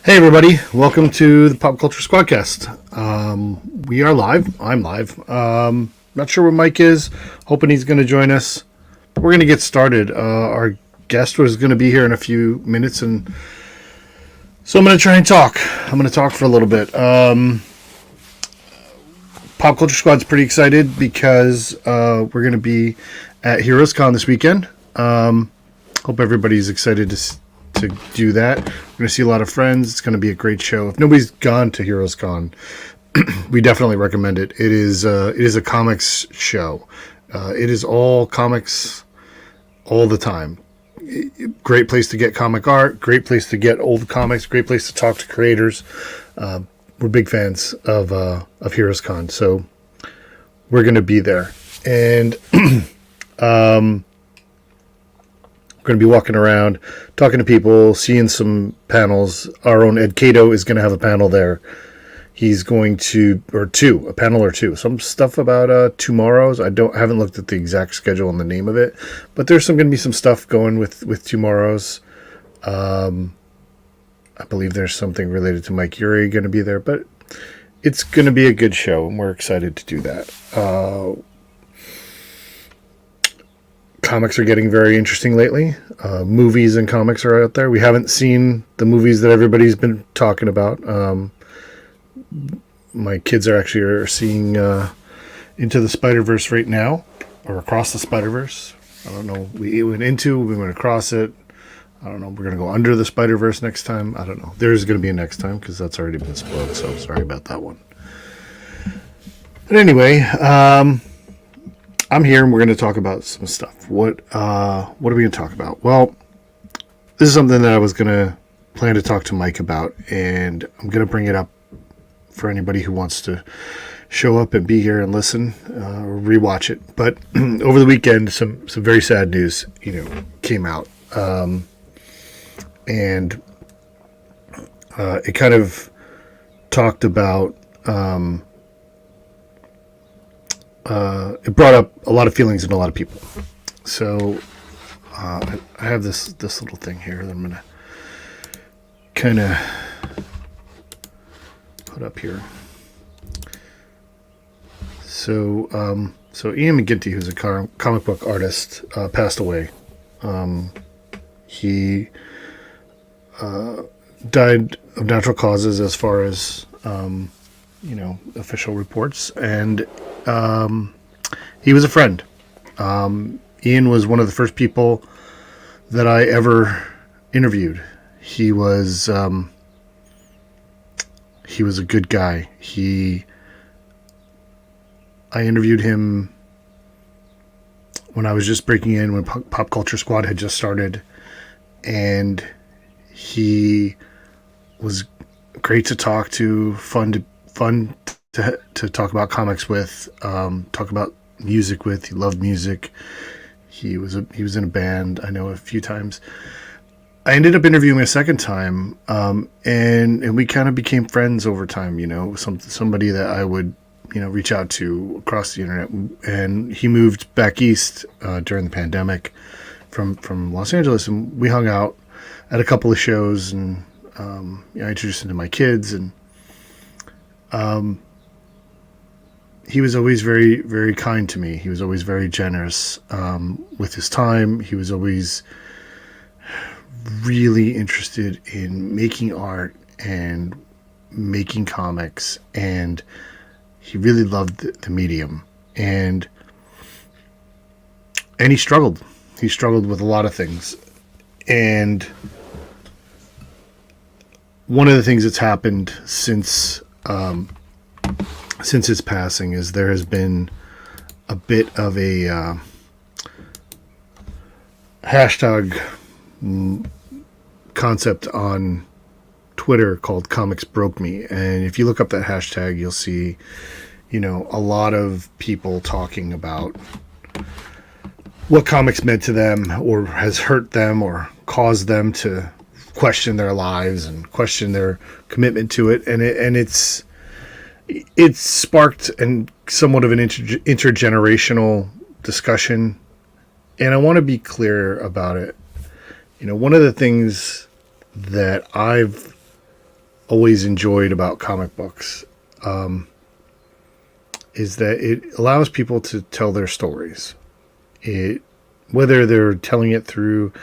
Hey everybody, welcome to the Pop Culture SquadCast. We are live. I'm live. Not sure where Mike is. Hoping he's going to join us. But we're going to get started. Our guest was going to be here in a few minutes, and so I'm going to try and talk. I'm going to talk for a little bit. Pop Culture Squad's pretty excited because we're going to be at Heroes Con this weekend. Hope everybody's excited to do that. We're going to see a lot of friends. It's going to be a great show. If nobody's gone to Heroes Con, we definitely recommend it. It is a comics show. It is all comics all the time. Great place to get comic art. Great place to get old comics. Great place to talk to creators. We're big fans of Heroes Con, so we're going to be there. And we're going to be walking around, talking to people, seeing some panels. Our own Ed Cato is going to have a panel there. He's going to, a panel or two. Some stuff about Tomorrow's. I haven't looked at the exact schedule and the name of it, but there's going to be some stuff going with Tomorrow's. I believe there's something related to Mike Urey going to be there, but it's going to be a good show, and we're excited to do that. Comics are getting very interesting lately. Movies and comics are out there. We haven't seen the movies that everybody's been talking about. My kids are seeing Into the Spider-Verse right now, or Across the Spider-Verse. I don't know. We went across it. I don't know. We're going to go under the Spider-Verse next time. I don't know. There's going to be a next time because that's already been spoiled, so sorry about that one. But anyway, I'm here and we're going to talk about some stuff. What are we going to talk about? Well, this is something that I was going to plan to talk to Mike about, and I'm going to bring it up for anybody who wants to show up and be here and listen or rewatch it. But over the weekend, some very sad news, came out, and it kind of talked about. It brought up a lot of feelings in a lot of people. So I have this little thing here that I'm going to kind of put up here. So Ian McGinty, who's a comic book artist, passed away. He died of natural causes as far as official reports, and he was a friend. Ian was one of the first people that I ever interviewed. He was a good guy. I interviewed him when I was just breaking in, when Pop Culture Squad had just started, and he was great to talk to, fun to talk about comics with, talk about music with. He loved music. He was in a band, I know, a few times. I ended up interviewing a second time, and we kind of became friends over time. Somebody that I would reach out to across the internet. And he moved back east during the pandemic from Los Angeles, and we hung out at a couple of shows, and I introduced him to my kids, and he was always very, very kind to me. He was always very generous with his time. He was always really interested in making art and making comics, and he really loved the medium. And he struggled. He struggled with a lot of things. And one of the things that's happened since his passing is there has been a bit of a hashtag concept on Twitter called Comics Broke Me. And if you look up that hashtag, you'll see, a lot of people talking about what comics meant to them or has hurt them or caused them to question their lives and question their commitment to it. And it's sparked somewhat of an intergenerational discussion. And I want to be clear about it. One of the things that I've always enjoyed about comic books is that it allows people to tell their stories. Whether they're telling it through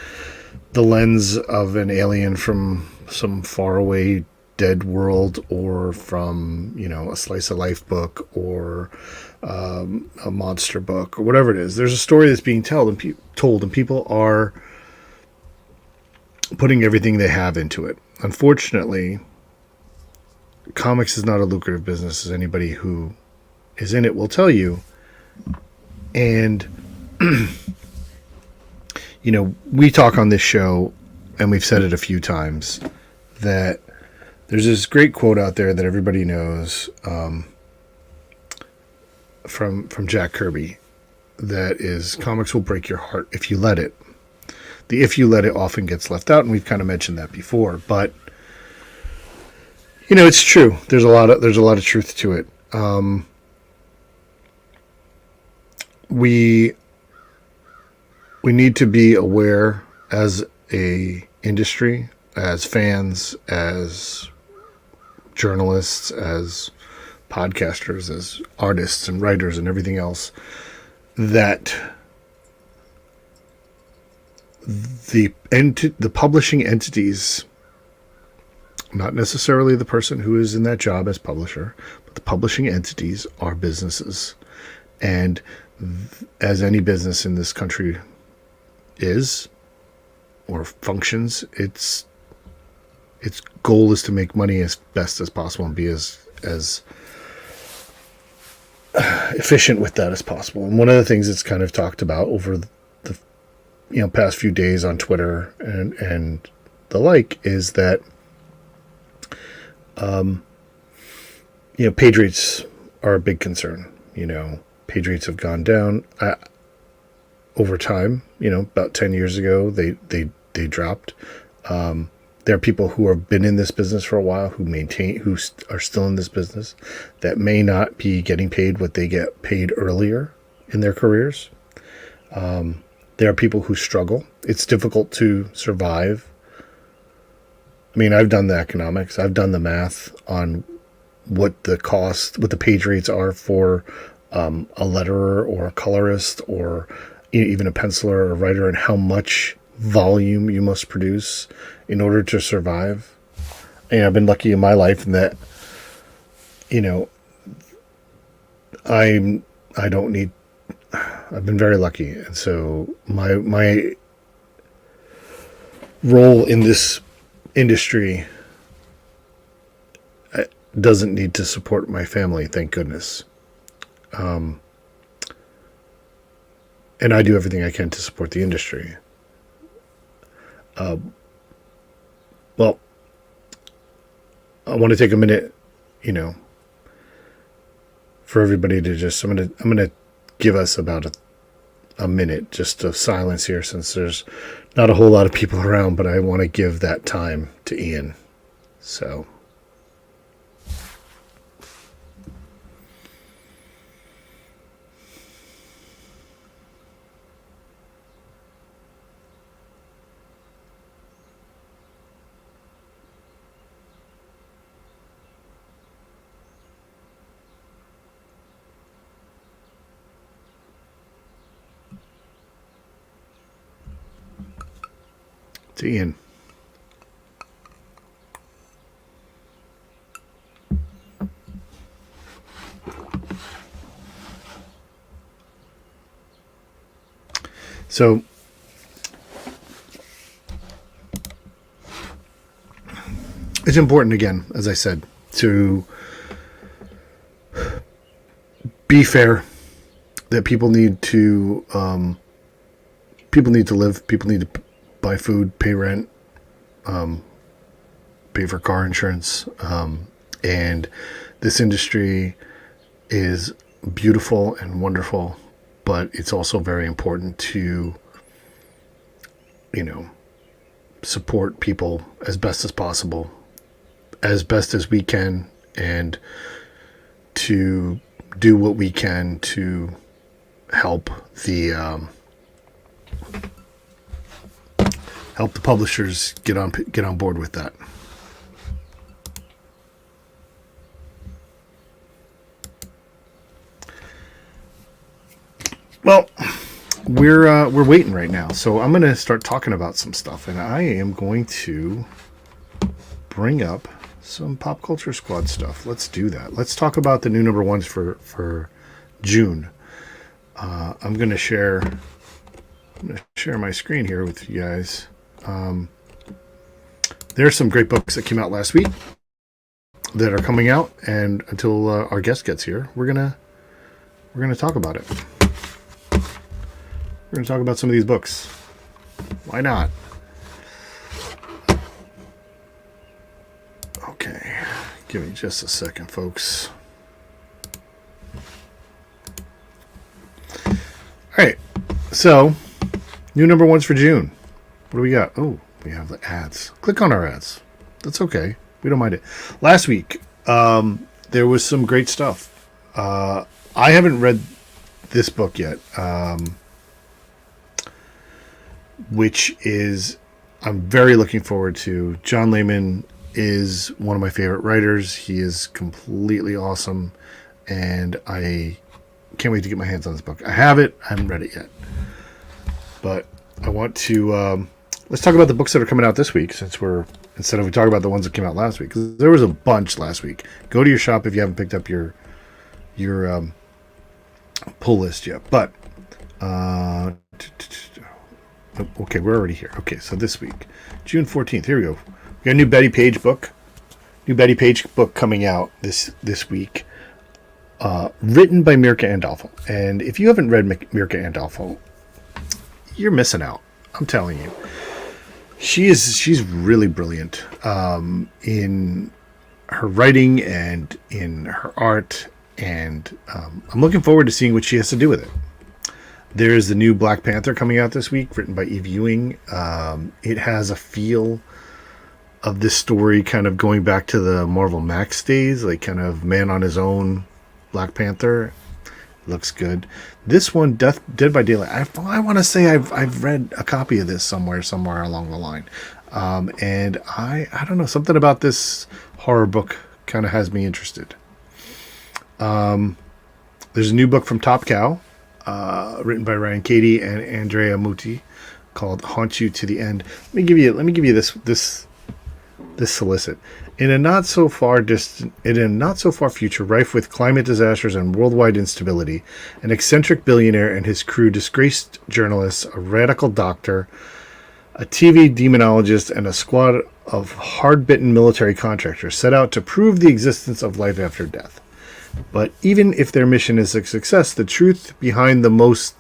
the lens of an alien from some faraway dead world, or from a slice of life book, or a monster book, or whatever it is. There's a story that's being told, and people are putting everything they have into it. Unfortunately, comics is not a lucrative business, as anybody who is in it will tell you. And we talk on this show, and we've said it a few times, that there's this great quote out there that everybody knows, from Jack Kirby, that is, comics will break your heart if you let it. The "if you let it" often gets left out, and we've kind of mentioned that before, but it's true. There's a lot of truth to it. We need to be aware as a industry, as fans, as journalists, as podcasters, as artists and writers and everything else, that the publishing entities, not necessarily the person who is in that job as publisher, but the publishing entities are businesses. And as any business in this country is or functions, its goal is to make money as best as possible and be as efficient with that as possible. And one of the things that's kind of talked about over the past few days on Twitter and the like is that page rates are a big concern. Page rates have gone down over time. About 10 years ago, they dropped. There are people who have been in this business for a while, who are still in this business, that may not be getting paid what they get paid earlier in their careers. There are people who struggle. It's difficult to survive. I mean, I've done the economics. I've done the math on what the page rates are for a letterer or a colorist, or even a penciler or a writer, and how much volume you must produce in order to survive. And I've been lucky in my life in that, I've been very lucky. And so my role in this industry doesn't need to support my family, thank goodness. And I do everything I can to support the industry. Well, I want to take a minute, for everybody to just, I'm gonna give us about a minute just of silence here, since there's not a whole lot of people around, but I want to give that time to Ian. So. To Ian. So it's important, again, as I said, to be fair, that people need to live, people need to buy food, pay rent, pay for car insurance, and this industry is beautiful and wonderful, but it's also very important to, support people as best as possible, as best as we can, and to do what we can to help the publishers get on board with that. Well, we're waiting right now, so I'm going to start talking about some stuff, and I am going to bring up some Pop Culture Squad stuff. Let's do that. Let's talk about the new number ones for June. I'm going to share my screen here with you guys. There are some great books that came out last week that are coming out, and until our guest gets here, we're gonna talk about it. We're gonna talk about some of these books. Why not? Okay, give me just a second, folks. All right, so new number ones for June. What do we got? Oh, we have the ads. Click on our ads. That's okay. We don't mind it. Last week, there was some great stuff. I haven't read this book yet, which is I'm very looking forward to. John Layman is one of my favorite writers. He is completely awesome, and I can't wait to get my hands on this book. I have it. I haven't read it yet, but I want to. Let's talk about the books that are coming out this week, since instead of we talk about the ones that came out last week, because there was a bunch last week. Go to your shop if you haven't picked up your pull list yet. But okay, we're already here. Okay, so this week, June 14th. Here we go. We got a new Betty Page book. New Betty Page book coming out this week. Written by Mirka Andolfo. And if you haven't read Mirka Andolfo, you're missing out. I'm telling you. She's really brilliant in her writing and in her art, and I'm looking forward to seeing what she has to do with it. There's the new Black Panther coming out this week, written by Eve Ewing. It has a feel of this story kind of going back to the Marvel Max days, like kind of man on his own Black Panther. Looks good. This one, Dead by Daylight. I want to say I've read a copy of this somewhere along the line, and I don't know, something about this horror book kind of has me interested. There's a new book from Top Cow, written by Ryan Cady and Andrea Muti, called "Haunt You to the End." Let me give you this solicit. In a not so far future rife with climate disasters and worldwide instability, an eccentric billionaire and his crew, disgraced journalists, a radical doctor, a TV demonologist, and a squad of hard-bitten military contractors set out to prove the existence of life after death. But even if their mission is a success, the truth behind the most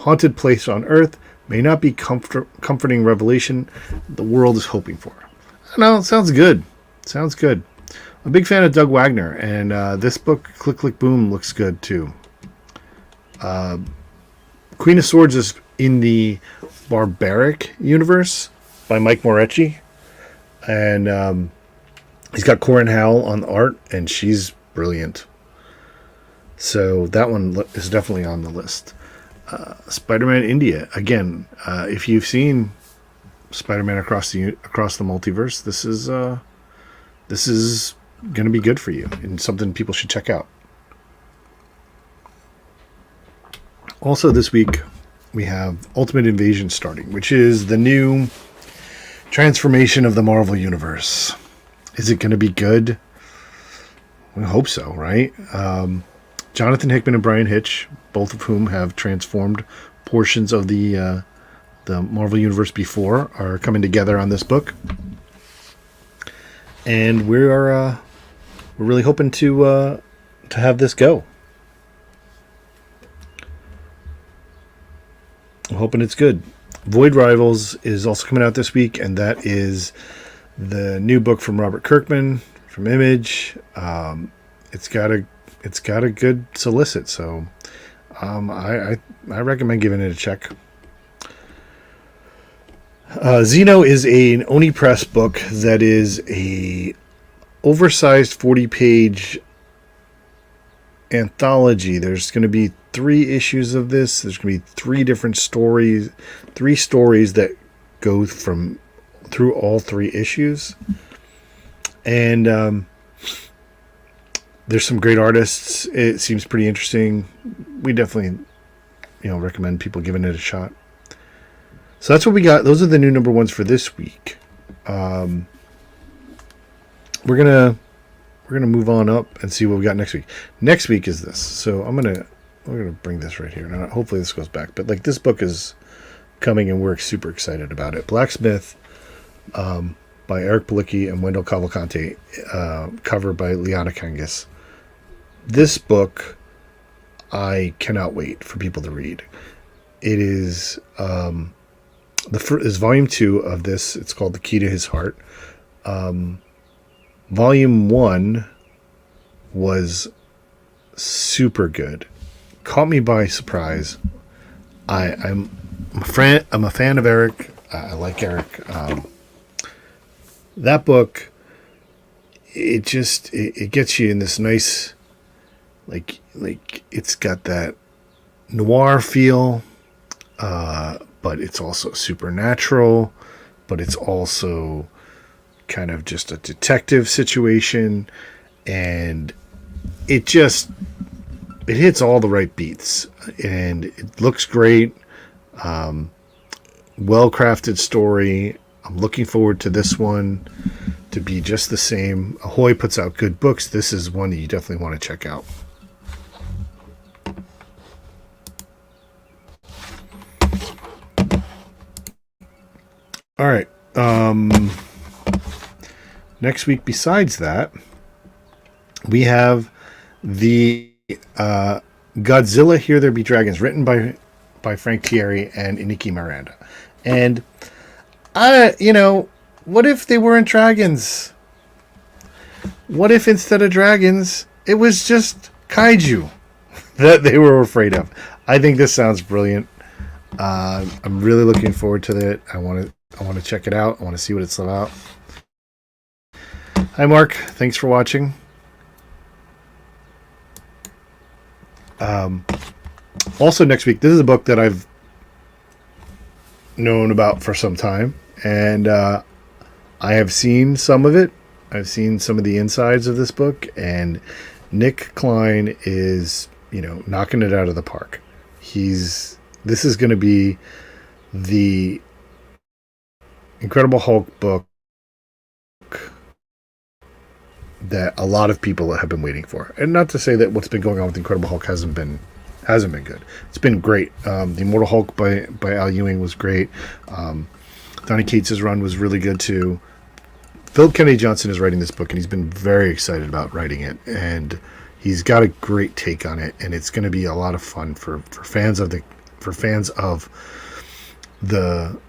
haunted place on Earth may not be comforting revelation the world is hoping for. I know, it sounds good. Sounds good. I'm a big fan of Doug Wagner, and this book, Click Click Boom, looks good too. Queen of Swords is in the Barbaric universe by Mike Morecci, and he's got Corin Howell on the art, and she's brilliant. So that one is definitely on the list. Spider-Man India, again, if you've seen Spider-Man across the multiverse, this is going to be good for you and something people should check out. Also this week, we have Ultimate Invasion starting, which is the new transformation of the Marvel Universe. Is it going to be good? I hope so, right? Jonathan Hickman and Brian Hitch, both of whom have transformed portions of the Marvel Universe before, are coming together on this book. And we're really hoping to have this go. I'm hoping it's good. Void Rivals is also coming out this week, and that is the new book from Robert Kirkman from Image. It's got a good solicit, so I recommend giving it a check. Xeno is an Oni Press book that is a oversized 40-page anthology. There's going to be 3 issues of this. There's going to be 3 different stories, 3 stories that go through all 3 issues. And there's some great artists. It seems pretty interesting. We definitely recommend people giving it a shot. So that's what we got. Those are the new number ones for this week. We're gonna move on up and see what we got next week. Next week is this. So we're gonna bring this right here. Now, hopefully this goes back. But like, this book is coming and we're super excited about it. Blacksmith, by Eric Palicki and Wendell Cavalcante, cover by Liana Kangas. This book, I cannot wait for people to read. It is is volume 2 of this. It's called The Key to His Heart. Volume 1 was super good. Caught me by surprise. I'm a fan of Eric. I like Eric. That book, it gets you in this nice, like it's got that noir feel, but it's also supernatural, but it's also kind of just a detective situation, and it hits all the right beats, and it looks great. Well-crafted story. I'm looking forward to this one to be just the same. Ahoy puts out good books. This is one that you definitely want to check out. All right. Next week, besides that, we have the Godzilla Here There Be Dragons, written by Frank Thierry and Iniki Miranda. And what if they weren't dragons? What if instead of dragons, it was just kaiju that they were afraid of? I think this sounds brilliant. I'm really looking forward to it. I want to check it out. I want to see what it's about. Hi, Mark. Thanks for watching. Also, next week, this is a book that I've known about for some time, and I have seen some of it. I've seen some of the insides of this book, and Nick Klein is, knocking it out of the park. This is going to be the Incredible Hulk book that a lot of people have been waiting for. And not to say that what's been going on with Incredible Hulk hasn't been good. It's been great. The Immortal Hulk by Al Ewing was great. Donny Cates' run was really good too. Philip Kennedy Johnson is writing this book, and he's been very excited about writing it. And he's got a great take on it, and it's going to be a lot of fun for fans of the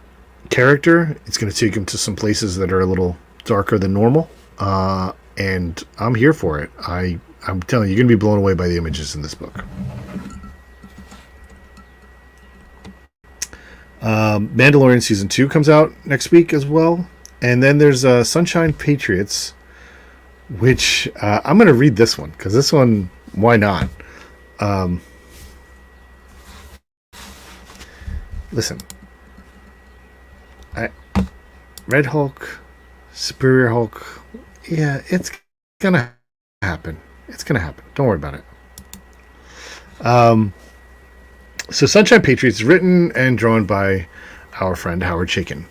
character. It's going to take him to some places that are a little darker than normal. And I'm here for it. I'm telling you, you're going to be blown away by the images in this book. Mandalorian Season 2 comes out next week as well. And then there's Sunshine Patriots, which I'm going to read this one, because this one, why not? Listen. Red Hulk, Superior Hulk, yeah, it's going to happen. It's going to happen. Don't worry about it. So Sunshine Patriots, written and drawn by our friend Howard Chaykin.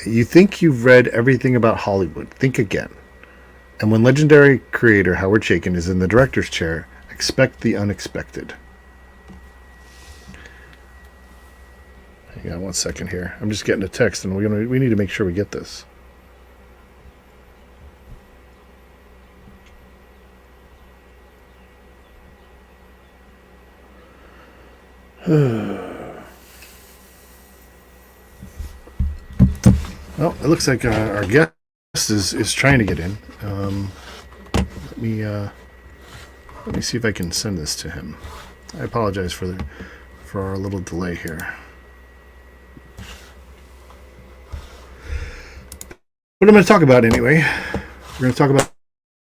You think you've read everything about Hollywood. Think again. And when legendary creator Howard Chaykin is in the director's chair, expect the unexpected. Hang on 1 second here. I'm just getting a text, and we need to make sure we get this. Well, it looks like our guest is trying to get in. Let me see if I can send this to him. I apologize for our little delay here. What I'm going to talk about anyway. We're going to talk about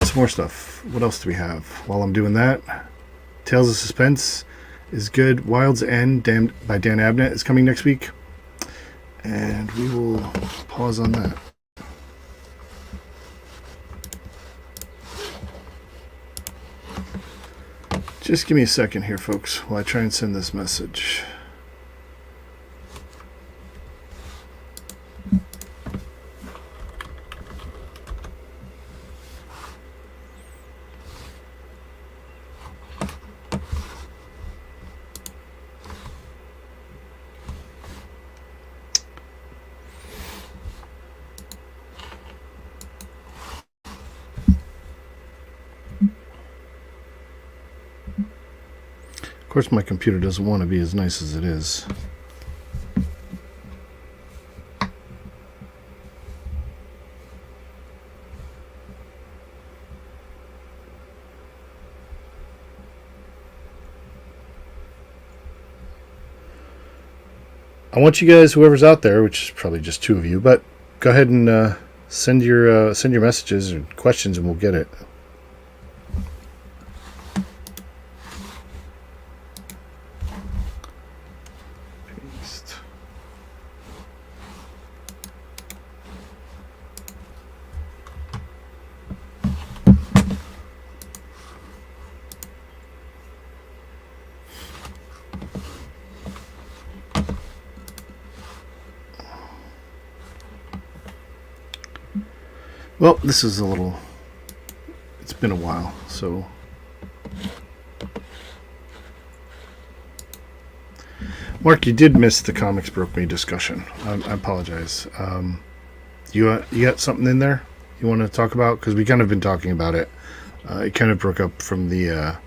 some more stuff. What else do we have? While I'm doing that, Tales of Suspense is good. Wild's End by Dan Abnett is coming next week. And we will pause on that. Just give me a second here, folks, while I try and send this message. Of course, my computer doesn't want to be as nice as it is. I want you guys, whoever's out there, which is probably just two of you, but go ahead and send your messages or questions, and we'll get it. Paste. Well, this is it's been a while, so. Mark, you did miss the Comics Broke Me discussion. I apologize. You got something in there you want to talk about? Because we kind of been talking about it. It kind of broke up from the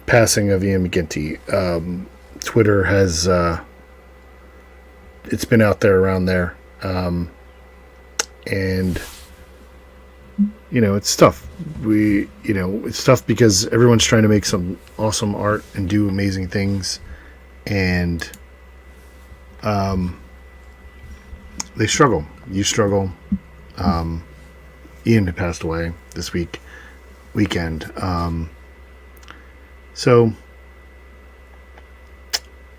passing of Ian McGinty. Twitter has it's been out there around there, and it's tough. It's tough because everyone's trying to make some awesome art and do amazing things, and they struggle. You struggle. Ian had passed away this weekend. So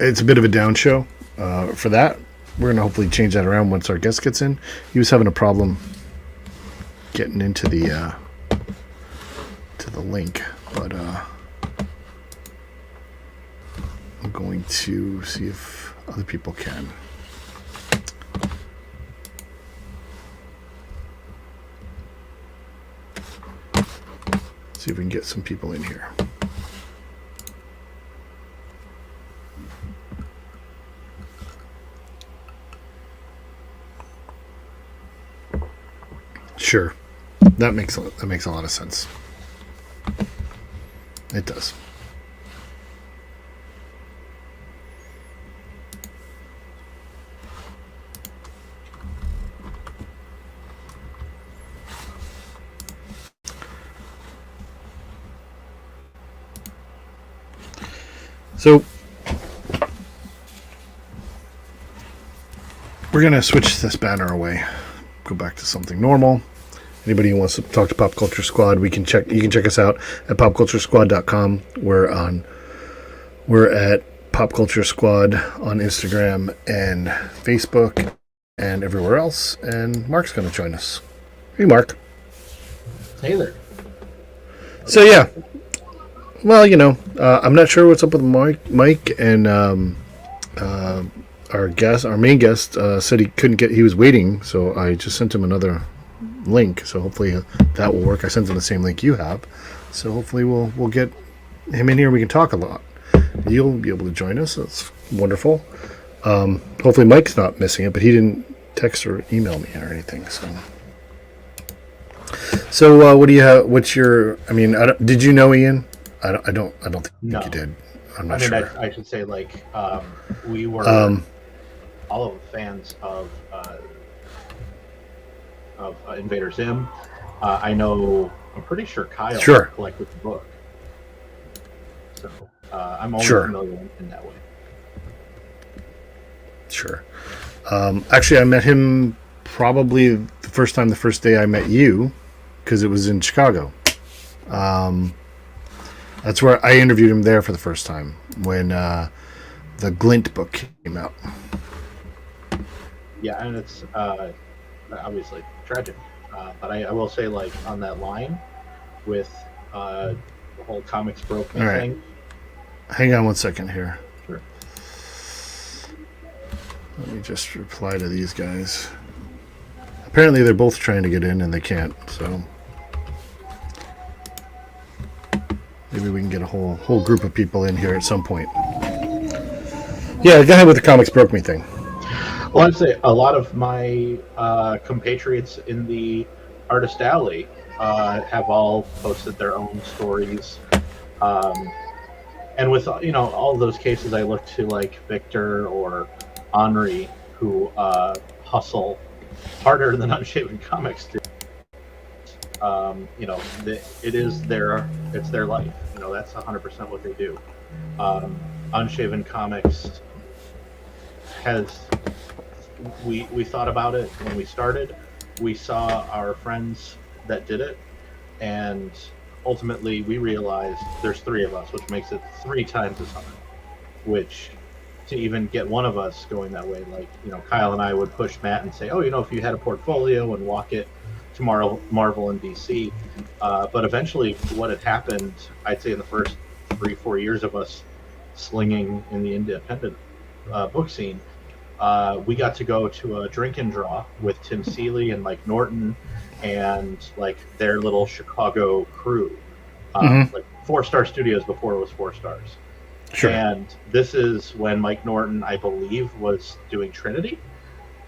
it's a bit of a down show for that. We're going to hopefully change that around once our guest gets in. He was having a problem getting into the link, but I'm going to see if other people can. See if we can get some people in here. Sure, that makes a lot of sense. It does. So we're gonna switch this banner away. Go back to something normal. Anybody who wants to talk to Pop Culture Squad, you can check us out at popculturesquad.com. We're at Pop Culture Squad on Instagram and Facebook and everywhere else. And Mark's going to join us. Hey, Mark. Hey there. So yeah, well, I'm not sure what's up with Mike and our main guest said he was waiting, so I just sent him another link, so hopefully that will work. I sent him the same link you have, so hopefully we'll get him in here. We can talk a lot. You'll be able to join us. That's wonderful. Hopefully Mike's not missing it, but he didn't text or email me or anything. So what do you have? Did you know Ian? I don't think you did. I'm not sure. I should say we were all of the fans of Invader Zim. I'm pretty sure Kyle collected the book, so I'm always familiar in that way. Sure. Actually, I met him probably the first day I met you, because it was in Chicago. That's where I interviewed him there for the first time when the Glint book came out. Yeah, and it's obviously tragic. But I will say, like, on that line with the whole comics broke me thing. Hang on one second here. Sure. Let me just reply to these guys. Apparently they're both trying to get in and they can't, so maybe we can get a whole group of people in here at some point. Yeah, go ahead with the comics broke me thing. Well, I'd say a lot of my compatriots in the Artist Alley have all posted their own stories. And with, you know, all of those cases, I look to like Victor or Henri, who hustle harder than Unshaven Comics do. You know, it's their life. You know, that's 100% what they do. Unshaven Comics we thought about it when we started. We saw our friends that did it, and ultimately we realized there's 3 of us, which makes it 3 times as hard. Which, to even get one of us going that way, like, you know, Kyle and I would push Matt and say, oh, you know, if you had a portfolio and walk it to Marvel and DC. But eventually what had happened, I'd say in the first 3-4 years of us slinging in the independent book scene, we got to go to a drink and draw with Tim Seeley and Mike Norton and like their little Chicago crew, like 4-star studios before it was 4 stars. Sure. And this is when Mike Norton, I believe, was doing Trinity.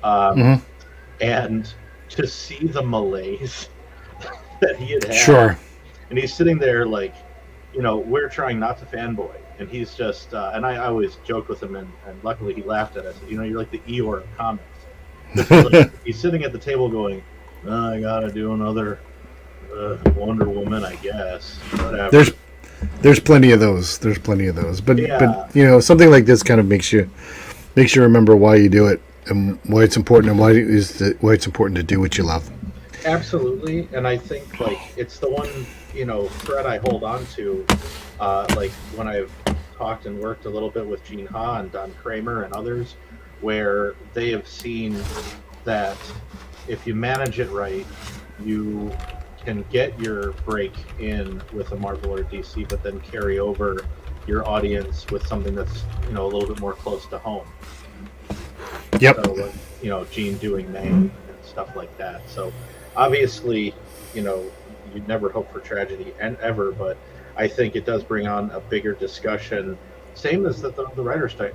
And to see the malaise that he had. Sure. And he's sitting there like, you know, we're trying not to fanboy. And he's just, and I always joked with him, and luckily he laughed at us. You know, you're like the Eeyore of comics. Like, he's sitting at the table going, oh, I gotta do another Wonder Woman, I guess. Whatever. There's plenty of those. But you know, something like this kind of makes you remember why you do it and why it's important, and why it's important to do what you love. Absolutely, and I think like it's the one, you know, thread I hold on to. Like when I've talked and worked a little bit with Gene Ha and Don Kramer and others, where they have seen that if you manage it right, you can get your break in with a Marvel or DC, but then carry over your audience with something that's, you know, a little bit more close to home. Yep. So, you know, Gene doing May and stuff like that. So obviously, you know, you'd never hope for tragedy and ever, but I think it does bring on a bigger discussion, same as the writer's strike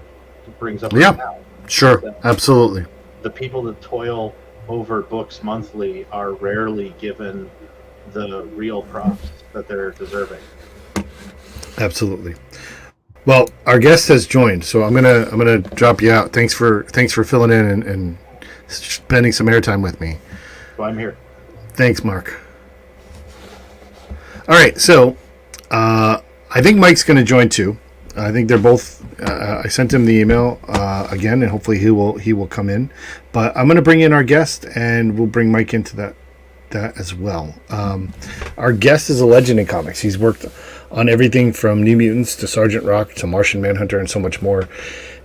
brings up. Yeah, now. sure, absolutely. The people that toil over books monthly are rarely given the real props that they're deserving. Absolutely. Well, our guest has joined, so I'm gonna drop you out. Thanks for filling in and spending some airtime with me. So I'm here. Thanks, Mark. All right, so I think Mike's going to join too. I think they're both. I sent him the email again, and hopefully he will come in. But I'm going to bring in our guest, and we'll bring Mike into that as well. Our guest is a legend in comics. He's worked on everything from New Mutants to Sergeant Rock to Martian Manhunter and so much more.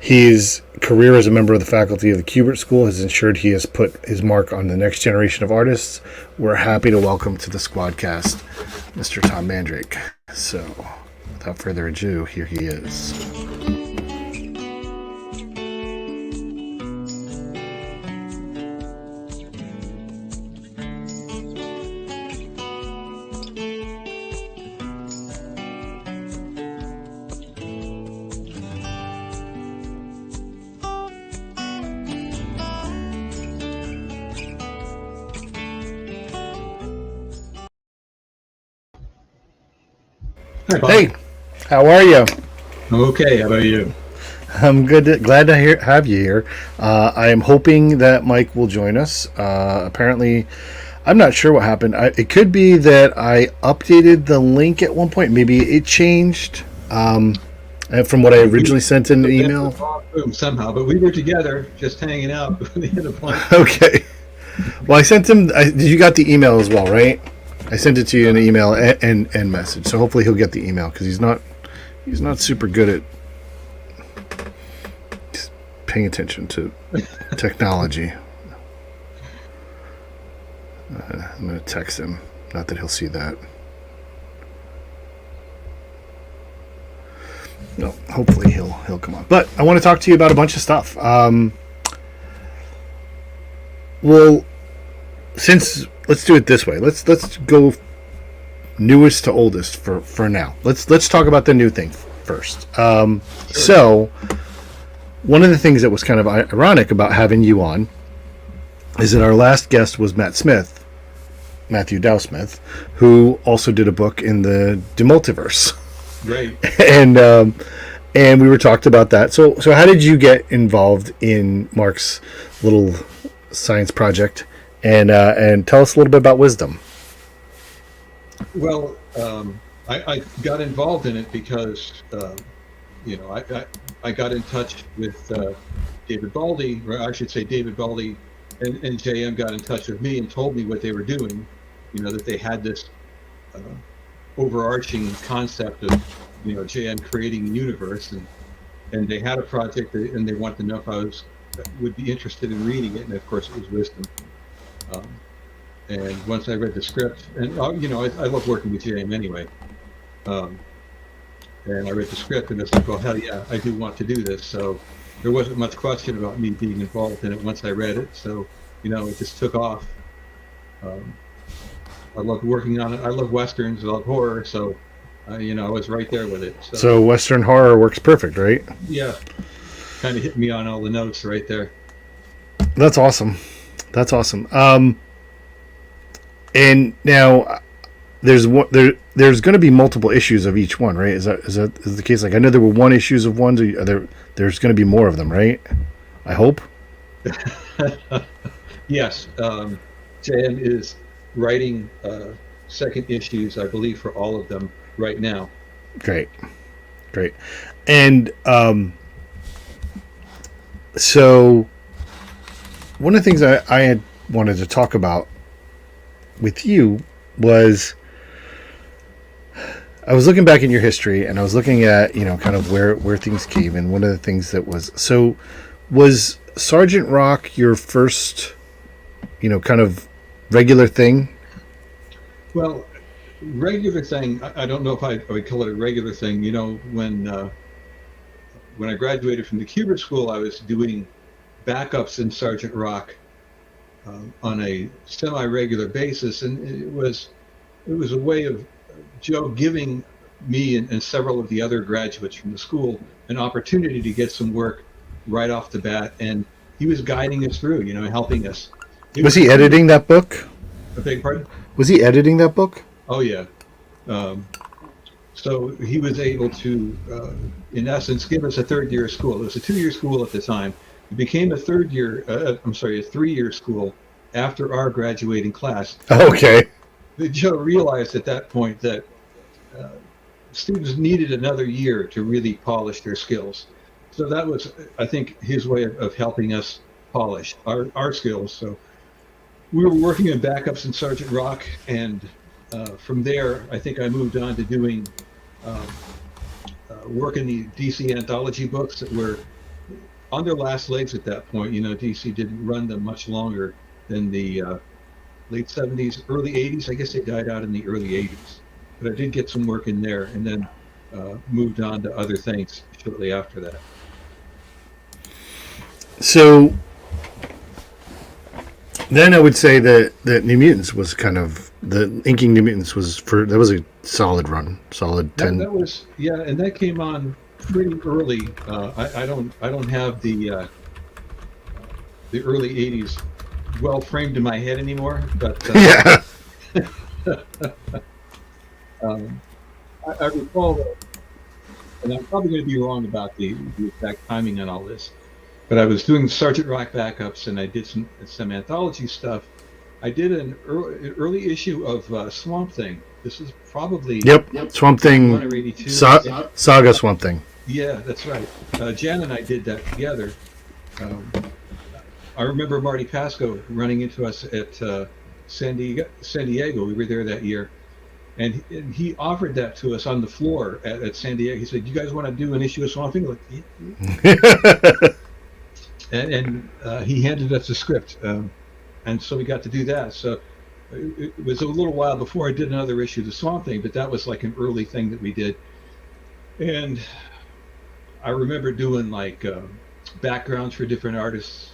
His career as a member of the faculty of the Kubert School has ensured he has put his mark on the next generation of artists. We're happy to welcome to the SquadCast Mr. Tom Mandrake. So, without further ado, here he is. Hey, how are you? I'm okay. How about you? I'm good. Glad to have you here. I am hoping that Mike will join us. Apparently, I'm not sure what happened. It could be that I updated the link at one point. Maybe it changed from what I originally sent in an email. Somehow, but we were together, just hanging out before the end of the Okay. Well, I sent him. You got the email as well, right? I sent it to you in an email and message, so hopefully he'll get the email because he's not super good at paying attention to technology. I'm going to text him. Not that he'll see that. No, hopefully he'll come on. But I want to talk to you about a bunch of stuff. Well, since let's do it this way. Let's go newest to oldest for now. Let's talk about the new thing first. Sure. So one of the things that was kind of ironic about having you on is that our last guest was Matthew Dow Smith, who also did a book in the Demultiverse. Right. And we were talked about that. So how did you get involved in Mark's little science project? And tell us a little bit about Wisdom. Well, I got involved in it because I got in touch with David Baldy, or I should say David Baldy and JM got in touch with me and told me what they were doing. That they had this overarching concept of JM creating a universe, and they had a project and they wanted to know if I would be interested in reading it, and of course it was Wisdom. And once I read the script, and I love working with JM anyway, and I read the script and it's like, well, hell yeah, I do want to do this. So there wasn't much question about me being involved in it once I read it. So it just took off. I love working on it. I love westerns. I love horror. So I was right there with it. So Western horror works perfect, right? Yeah, kind of hit me on all the notes right there. That's awesome. And now there's going to be multiple issues of each one, right? Is that the case? Like, I know there were one issues of ones. There's going to be more of them, right? I hope. Yes, JM is writing second issues, I believe, for all of them right now. Great. And so one of the things I had wanted to talk about with you was, I was looking back in your history and I was looking at kind of where things came, and one of the things that was Sergeant Rock your first kind of regular thing? Well, regular thing, I don't know if I would call it a regular thing. When I graduated from the Cuber School, I was doing backups in Sergeant Rock on a semi-regular basis, and it was a way of Joe giving me and several of the other graduates from the school an opportunity to get some work right off the bat, and he was guiding us through, helping us. Was he editing that book? I beg your pardon? Was he editing that book? Oh yeah. So he was able to, in essence, give us a third year of school. It was a 2-year school at the time. It became a 3-year school after our graduating class. Okay. Joe realized at that point that students needed another year to really polish their skills. So that was, I think, his way of helping us polish our skills. So we were working in backups in Sergeant Rock, and from there, I think I moved on to doing work in the DC anthology books that were on their last legs at that point. DC didn't run them much longer than the late 70s, early 80s. I guess they died out in the early 80s. But I did get some work in there, and then moved on to other things shortly after that. So then I would say that New Mutants was kind of, the inking New Mutants that was a solid run, solid 10. That was, yeah, and that came on pretty early. I don't have the early 80s well framed in my head anymore, but yeah. I recall that, and I'm probably going to be wrong about the exact timing on all this, but I was doing Sergeant Rock backups, and I did some anthology stuff. I did an early issue of Swamp Thing. This is probably Swamp Thing, Saga Swamp Thing. Yeah, that's right. Jan and I did that together. I remember Marty Pasco running into us at San Diego. We were there that year, and he offered that to us on the floor at San Diego. He said, "You guys want to do an issue of Swamp Thing?" Like, and he handed us a script, and so we got to do that. So it was a little while before I did another issue of the Swamp Thing, but that was like an early thing that we did. And I remember doing like backgrounds for different artists.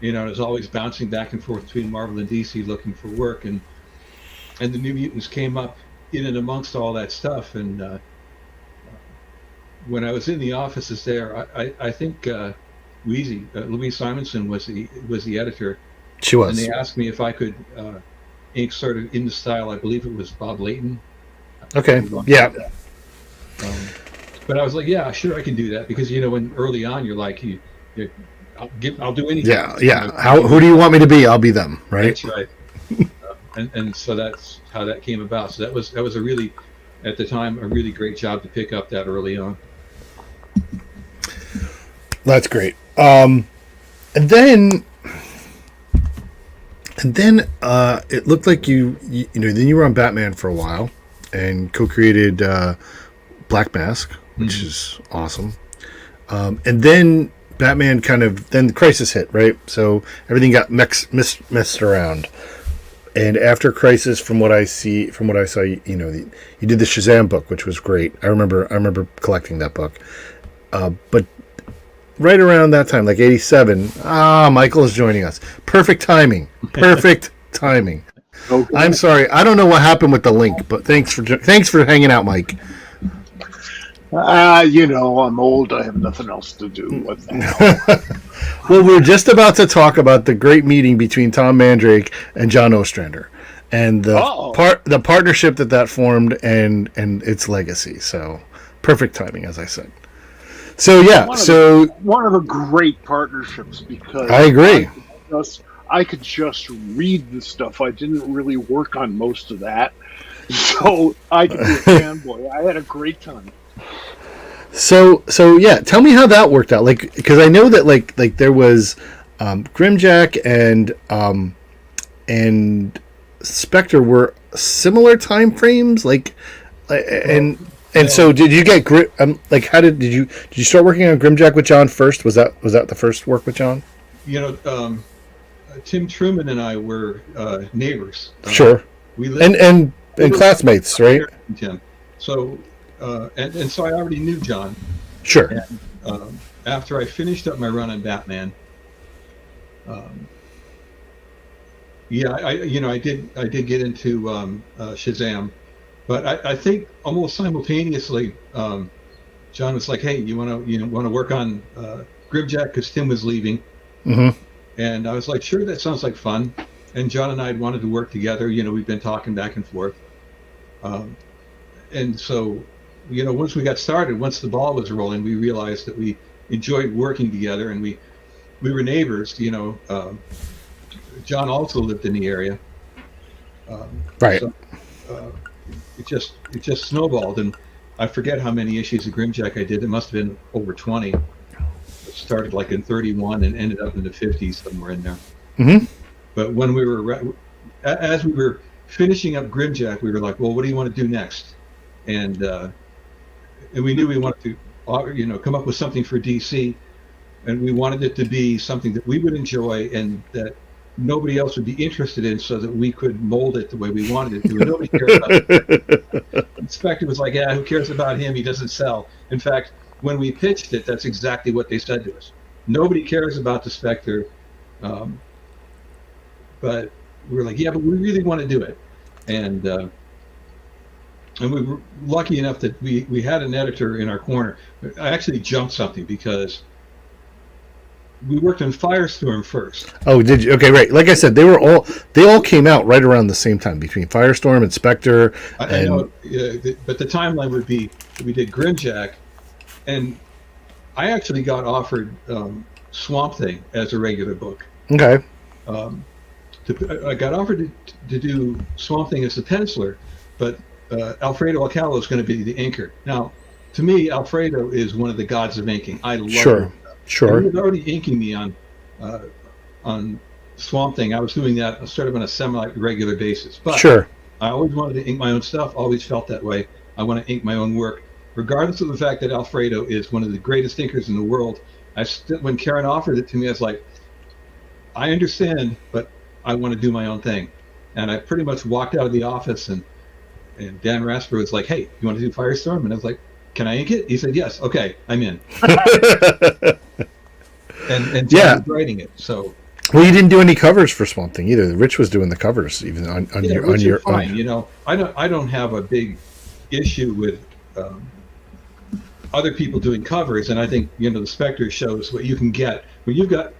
You know, I was always bouncing back and forth between Marvel and DC looking for work, and the New Mutants came up in and amongst all that stuff. And when I was in the offices there, I think Louise Simonson was the editor. She was. And they asked me if I could ink sort of in the style, I believe it was Bob Layton. Okay. Yeah. But I was like, yeah, sure, I can do that, because when early on you're like, I'll do anything. Yeah, yeah. Who do you want me to be? I'll be them, right? That's right. And so that's how that came about. So that was a really, at the time, a really great job to pick up that early on. That's great. And then it looked like then you were on Batman for a while and co-created Black Mask, which is awesome. And then Batman then the Crisis hit, right? So everything got messed around. And after Crisis, from what I saw, you did the Shazam book, which was great. I remember collecting that book. But right around that time, like 87, Michael is joining us. Perfect timing. Perfect timing. Okay. I'm sorry, I don't know what happened with the link, but thanks for hanging out, Mike. I'm old. I have nothing else to do. What the hell? Well, we're just about to talk about the great meeting between Tom Mandrake and John Ostrander, and the partnership that formed and its legacy. So perfect timing, as I said. So yeah, one of the great partnerships, because I agree. I could just read the stuff. I didn't really work on most of that, so I could be a fanboy. I had a great time. So yeah, tell me how that worked out. Like, because I know that like there was Grimjack and Spectre were similar time frames. So did you get how did you start working on Grimjack with John first? Was that the first work with John? Tim Truman and I were neighbors. Sure. We lived and classmates, right? Tim. So. And so I already knew John. Sure. And after I finished up my run on Batman, I did get into Shazam, but I think almost simultaneously, John was like, "Hey, you want to work on Grimjack?" Because Tim was leaving, and I was like, "Sure, that sounds like fun." And John and I had wanted to work together. We've been talking back and forth, and so. Once we got started, once the ball was rolling, we realized that we enjoyed working together, and we were neighbors. John also lived in the area, right? So, it just snowballed, and I forget how many issues of Grimjack I did. It must have been over 20. It started like in 31 and ended up in the 50s, somewhere in there. Mm-hmm. But when as we were finishing up Grimjack, we were like, well, what do you want to do next? And we knew we wanted to, come up with something for DC, and we wanted it to be something that we would enjoy and that nobody else would be interested in, so that we could mold it the way we wanted it to. And nobody cares about it. Inspector was like, yeah, who cares about him? He doesn't sell. In fact, when we pitched it, that's exactly what they said to us. Nobody cares about the Spectre, but we were like, yeah, but we really want to do it. And we were lucky enough that we had an editor in our corner. I actually jumped something because we worked on Firestorm first. Oh, did you? Okay, right. Like I said, they all came out right around the same time, between Firestorm and Spectre. I know, but the timeline would be we did Grimjack, and I actually got offered Swamp Thing as a regular book. Okay. I got offered to do Swamp Thing as a penciler, but Alfredo Alcala is going to be the inker. Now, to me, Alfredo is one of the gods of inking. I love him. Sure. He was already inking me on Swamp Thing. I was doing that sort of on a semi-regular basis. But sure. I always wanted to ink my own stuff. Always felt that way. I want to ink my own work, regardless of the fact that Alfredo is one of the greatest inkers in the world. When Karen offered it to me, I was like, I understand, but I want to do my own thing. And I pretty much walked out of the office, and Dan Rasper was like, "Hey, you want to do Firestorm?" And I was like, "Can I ink it?" He said, "Yes." Okay, I'm in. And John was writing it. So. Well, you didn't do any covers for Swamp Thing either. Rich was doing the covers, even on your fine. You know, I don't have a big issue with other people doing covers, and I think the Spectre shows what you can get when you've got.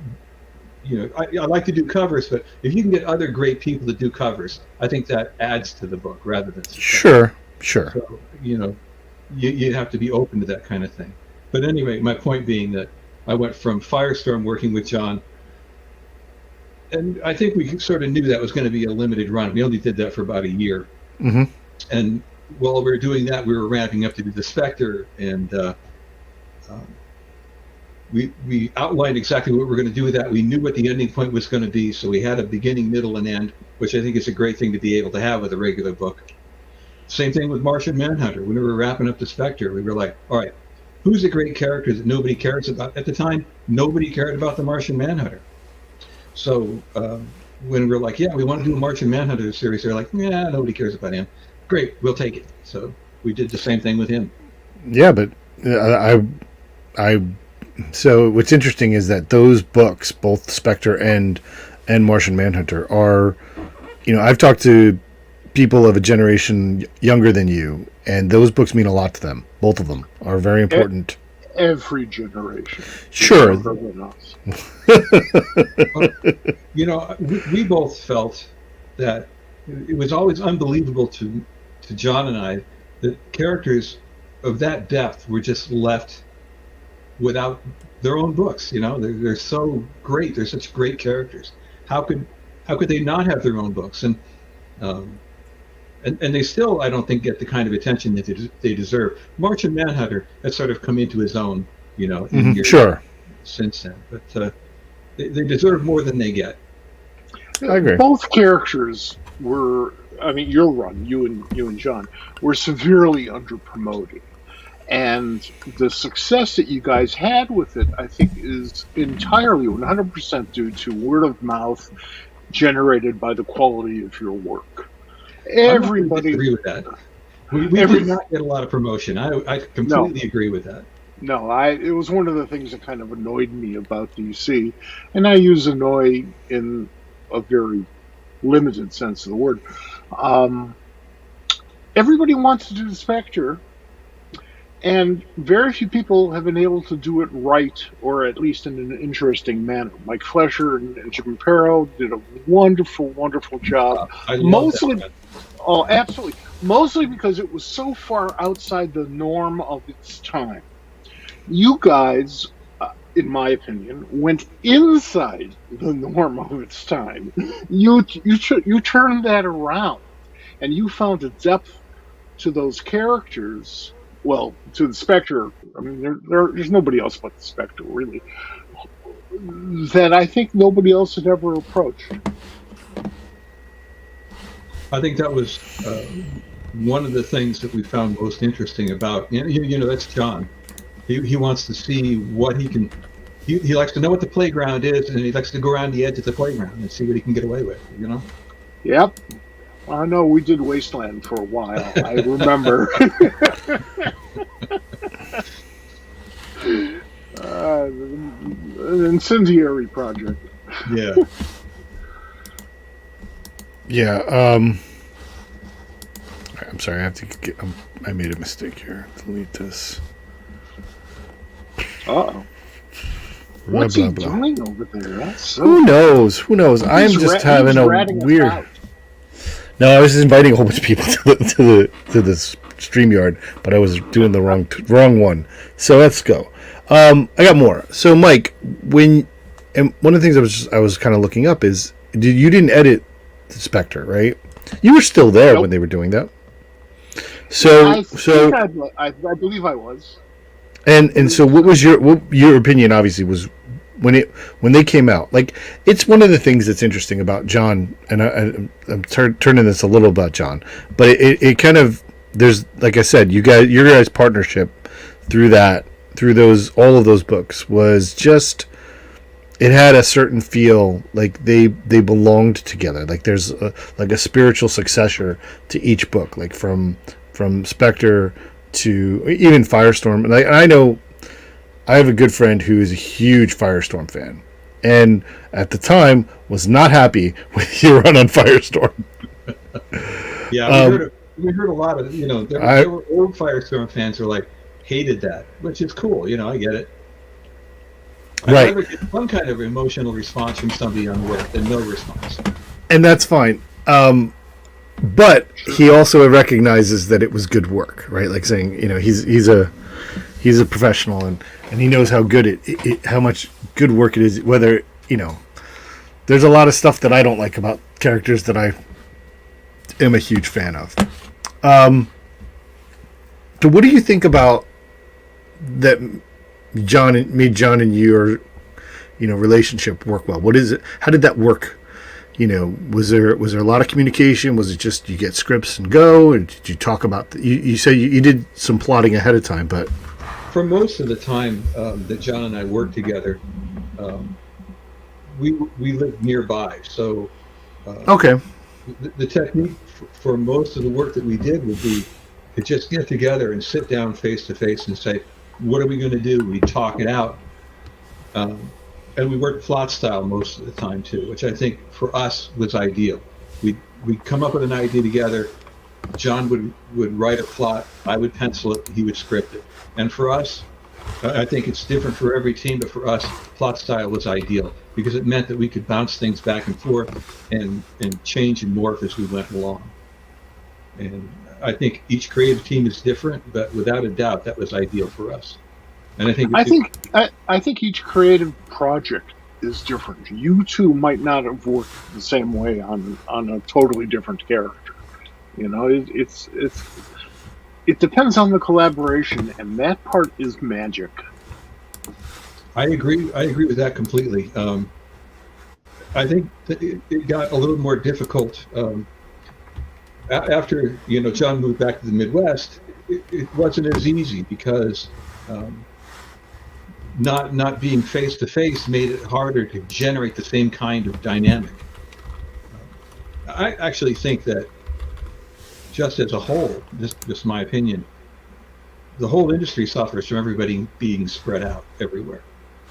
I like to do covers, but if you can get other great people to do covers, I think that adds to the book rather than sure. So you have to be open to that kind of thing. But anyway, my point being that I went from Firestorm working with John. And I think we sort of knew that was going to be a limited run. We only did that for about a year. Mm-hmm. And while we were doing that, we were ramping up to do the Spectre. And we outlined exactly what we were going to do with that. We knew what the ending point was going to be. So we had a beginning, middle, and end, which I think is a great thing to be able to have with a regular book. Same thing with Martian Manhunter. When we were wrapping up the Spectre, we were like, all right, who's a great character that nobody cares about? At the time, nobody cared about the Martian Manhunter. So when we're like, yeah, we want to do a Martian Manhunter series, they're like, yeah, nobody cares about him. Great, we'll take it. So we did the same thing with him. Yeah, but so what's interesting is that those books, both Spectre and Martian Manhunter, are, I've talked to people of a generation younger than you, and those books mean a lot to them. Both of them are very important. Every generation. Sure. We both felt that it was always unbelievable to John and I that characters of that depth were just left without their own books. They're so great. They're such great characters. How could they not have their own books? And they still, I don't think, get the kind of attention that they deserve. Martian Manhunter has sort of come into his own, in years since then. But they deserve more than they get. I agree. Both characters were, your run, you and John, were severely underpromoted. And the success that you guys had with it, I think, is entirely 100% due to word of mouth generated by the quality of your work. Everybody agree with that. We did not get a lot of promotion. I completely agree with that. No, it was one of the things that kind of annoyed me about DC, and I use annoy in a very limited sense of the word. Everybody wants to do the Spectre, and very few people have been able to do it right, or at least in an interesting manner. Mike Flesher and Jim Perro did a wonderful, wonderful job. I love that. Oh, absolutely. Mostly because it was so far outside the norm of its time. You guys, in my opinion, went inside the norm of its time. You turned that around, and you found a depth to those characters. Well, to the Spectre. There's nobody else but the Spectre, really, that I think nobody else had ever approached. I think that was one of the things that we found most interesting about, that's John. He wants to see what he can. He likes to know what the playground is, and he likes to go around the edge of the playground and see what he can get away with. Yep. I know we did Wasteland for a while. I remember. An incendiary project. Yeah. Yeah. I'm sorry. I have to get. I made a mistake here. Delete this. Uh-oh. What's he doing over there? That's so... Who knows? I'm just having a weird. No, I was just inviting a whole bunch of people to the StreamYard, but I was doing the wrong one. So let's go. I got more. So Mike, and one of the things I was kind of looking up is you didn't edit the Spectre, right? You were still there Nope. when they were doing that. I believe I was. And so what was your opinion? Obviously, was when they came out. Like, it's one of the things that's interesting about John, and I'm turning this a little about John, but it kind of, there's, like I said, your guys' partnership through all of those books was just it had a certain feel, like they belonged together. Like there's like a spiritual successor to each book, like from Spectre to even Firestorm. And I know I have a good friend who is a huge Firestorm fan, and at the time was not happy with your run on Firestorm. Yeah, we heard a lot of, there were old Firestorm fans who were like, hated that, which is cool. I get it. I Right. never get some kind of emotional response from somebody on the web, and no response. And that's fine. But he also recognizes that it was good work, right? Like saying, he's a professional, and he knows how good how much good work it is. Whether there's a lot of stuff that I don't like about characters that I am a huge fan of. So what do you think about that? Made John and your relationship work well? What is it? How did that work? Was there a lot of communication? Was it just you get scripts and go? Or did you talk about you say you did some plotting ahead of time, but For most of the time that John and I worked together, we lived nearby. So okay, the technique for most of the work that we did would be to just get together and sit down face to face and say, what are we going to do? We talk it out. And we worked plot style most of the time too, which I think for us was ideal. We'd come up with an idea together. John would write a plot. I would pencil it. He would script it. And for us, I think it's different for every team, but for us, plot style was ideal because it meant that we could bounce things back and forth and change and morph as we went along. And I think each creative team is different, but without a doubt, that was ideal for us. And I think each creative project is different. You two might not have worked the same way on a totally different character. It depends on the collaboration, and that part is magic. I agree with that completely. I think that it got a little more difficult after John moved back to the Midwest. It wasn't as easy because not being face to face made it harder to generate the same kind of dynamic. I actually think that just as a whole, just my opinion, the whole industry suffers from everybody being spread out everywhere,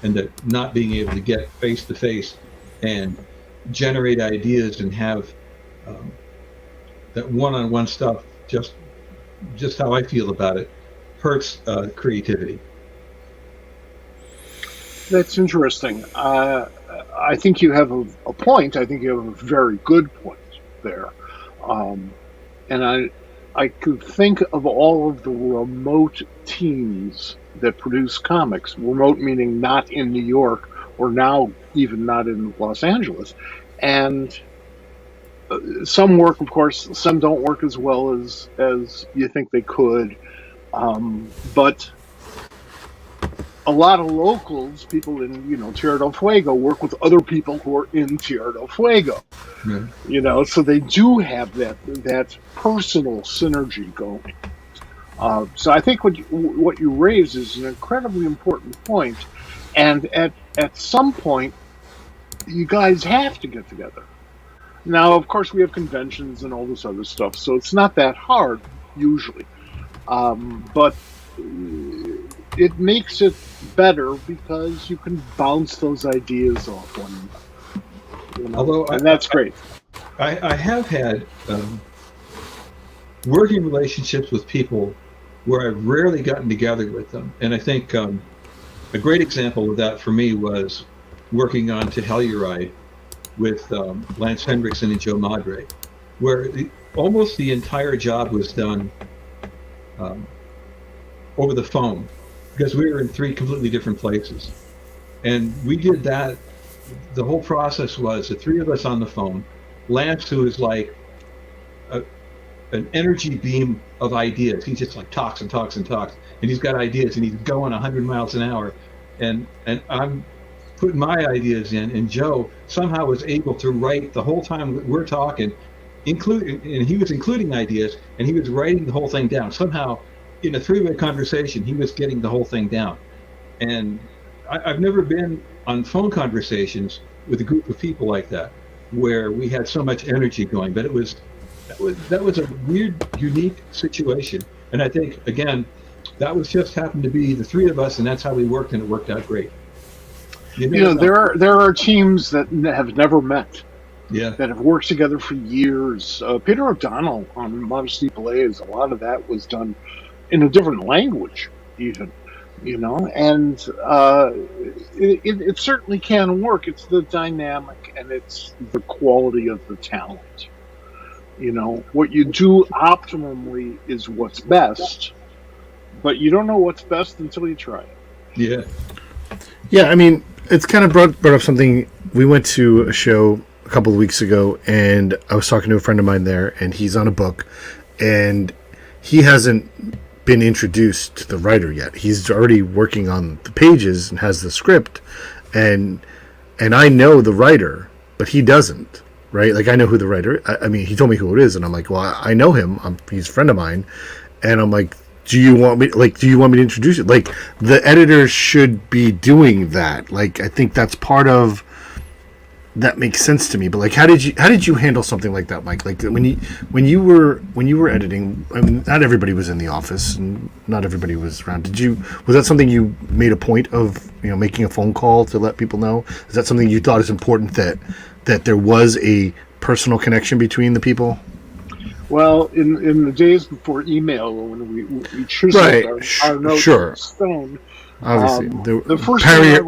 and that not being able to get face to face and generate ideas and have that one-on-one stuff. Just how I feel about it hurts creativity. That's interesting. I think you have a point. I think you have a very good point there. And I could think of all of the remote teams that produce comics, remote meaning not in New York or now even not in Los Angeles. And some work, of course, some don't work as well as you think they could. But a lot of locals, people in Tierra del Fuego, work with other people who are in Tierra del Fuego. Yeah. So they do have that personal synergy going. So I think what you raise is an incredibly important point, and at some point, you guys have to get together. Now, of course, we have conventions and all this other stuff, so it's not that hard usually, but it makes it better because you can bounce those ideas off one another. And that's great. I have had working relationships with people where I've rarely gotten together with them, and I think a great example of that for me was working on Telluride with Lance Hendrickson and Joe Madre, where almost the entire job was done over the phone because we were in 3 completely different places. And we did that. The whole process was the 3 of us on the phone. Lance, who is like an energy beam of ideas. He just like talks and talks and talks. And he's got ideas and he's going 100 miles an hour. And I'm putting my ideas in, and Joe somehow was able to write the whole time we're talking, and he was including ideas, and he was writing the whole thing down. Somehow, in a 3-way conversation, he was getting the whole thing down. And I've never been on phone conversations with a group of people like that, where we had so much energy going. But that was a weird, unique situation. And I think, again, that was just happened to be the three of us, and that's how we worked, and it worked out great. You know, there are teams that have never met, Yeah. that have worked together for years. Peter O'Donnell on Modesty Blaze, a lot of that was done in a different language, even, you know, and it certainly can work. It's the dynamic and it's the quality of the talent. You know, what you do optimally is what's best, but you don't know what's best until you try it. Yeah. Yeah, I mean, it's kind of brought up something. We went to a show a couple of weeks ago, and I was talking to a friend of mine there, and he's on a book, and he hasn't been introduced to the writer yet. He's already working on the pages and has the script, and I know the writer, but he doesn't, right? Like, I know who the writer. I mean, he told me who it is, and I'm like, well, I know him. He's a friend of mine, and I'm like, do you want me to introduce it? Like, the editor should be doing that. Like, I think that's part of that makes sense to me. But like, how did you handle something like that, Mike? Like, when you were editing, I mean, not everybody was in the office and not everybody was around. Was that something you made a point of, you know, making a phone call to let people know? Is that something you thought is important, that there was a personal connection between the people? Well, in the days before email, when we chiseled our notes sure. in stone, obviously, the first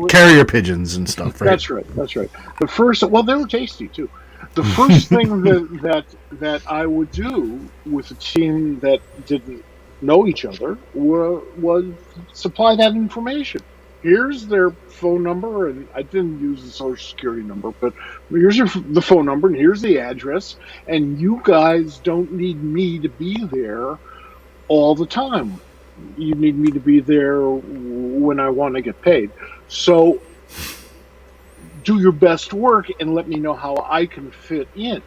carrier pigeons and stuff, right? That's right. The first, well, they were tasty too. The first thing that I would do with a team that didn't know each other was supply that information. Here's their phone number, and I didn't use the social security number, but here's the phone number, and here's the address, and you guys don't need me to be there all the time. You need me to be there when I want to get paid. So do your best work and let me know how I can fit in.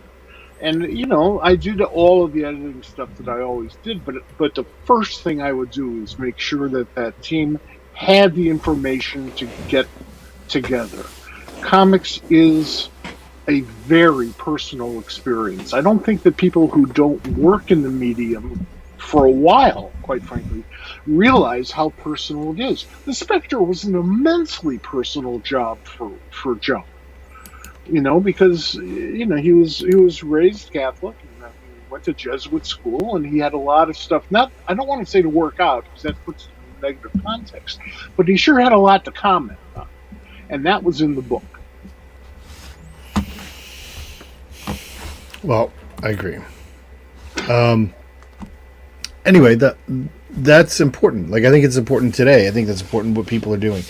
And, you know, I do all of the editing stuff that I always did, but the first thing I would do is make sure that team had the information to get together. Comics is a very personal experience. I don't think that people who don't work in the medium for a while, quite frankly, realize how personal it is. The Spectre was an immensely personal job for Joe. You know, because, you know, he was raised Catholic, and he went to Jesuit school, and he had a lot of stuff. I don't want to say to work out, because that puts it in negative context, but he sure had a lot to comment on, and that was in the book. Well, I agree. Anyway, that's important. Like, I think it's important today. I think that's important what people are doing.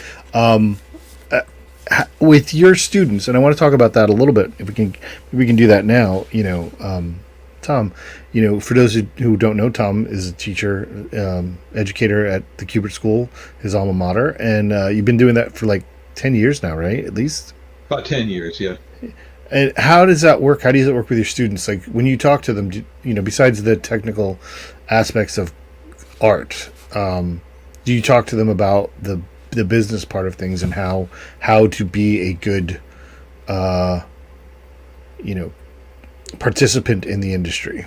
With your students, and I want to talk about that a little bit, if we can do that now. You know, Tom, you know, for those who don't know, Tom is a teacher, educator at the Kubert School, his alma mater, and you've been doing that for like 10 years now, right? At least About 10 years, yeah. And how does that work? How does it work with your students? Like, when you talk to them, you know, besides the technical aspects of art, do you talk to them about the business part of things and how to be a good, you know, participant in the industry?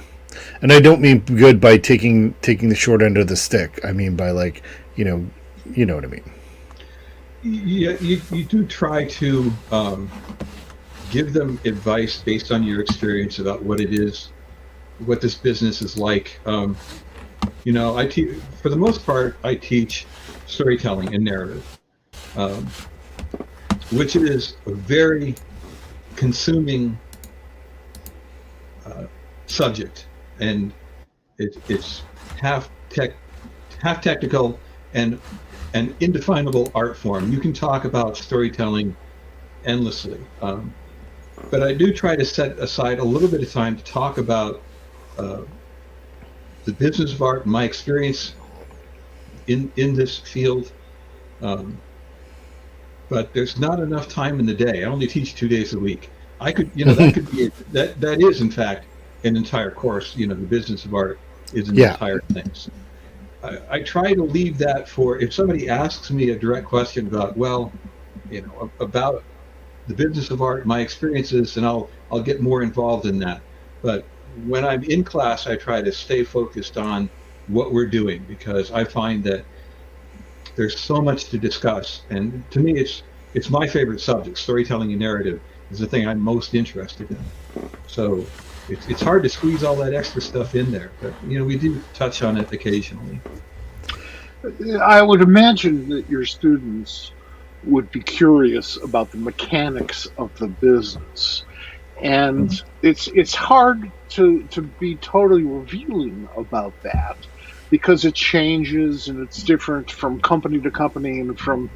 And I don't mean good by taking the short end of the stick. I mean by, like, you know what I mean. Yeah, you do try to give them advice based on your experience about what it is, what this business is like. You know, for the most part, I teach storytelling and narrative, which is a very consuming subject, and it's half technical and an indefinable art form. You can talk about storytelling endlessly, but I do try to set aside a little bit of time to talk about the business of art, my experience in this field, but there's not enough time in the day. I only teach 2 days a week. I could, you know, that could be that is in fact an entire course. You know, the business of art is an entire thing. So I try to leave that for if somebody asks me a direct question about, well, about the business of art, my experiences, and I'll get more involved in that. But when I'm in class, I try to stay focused on what we're doing, because I find that there's so much to discuss, and to me, it's my favorite subject. Storytelling and narrative is the thing I'm most interested in. So it's hard to squeeze all that extra stuff in there, but we do touch on it occasionally. I would imagine that your students would be curious about the mechanics of the business, and it's hard to be totally revealing about that, because it changes and it's different from company to company, and from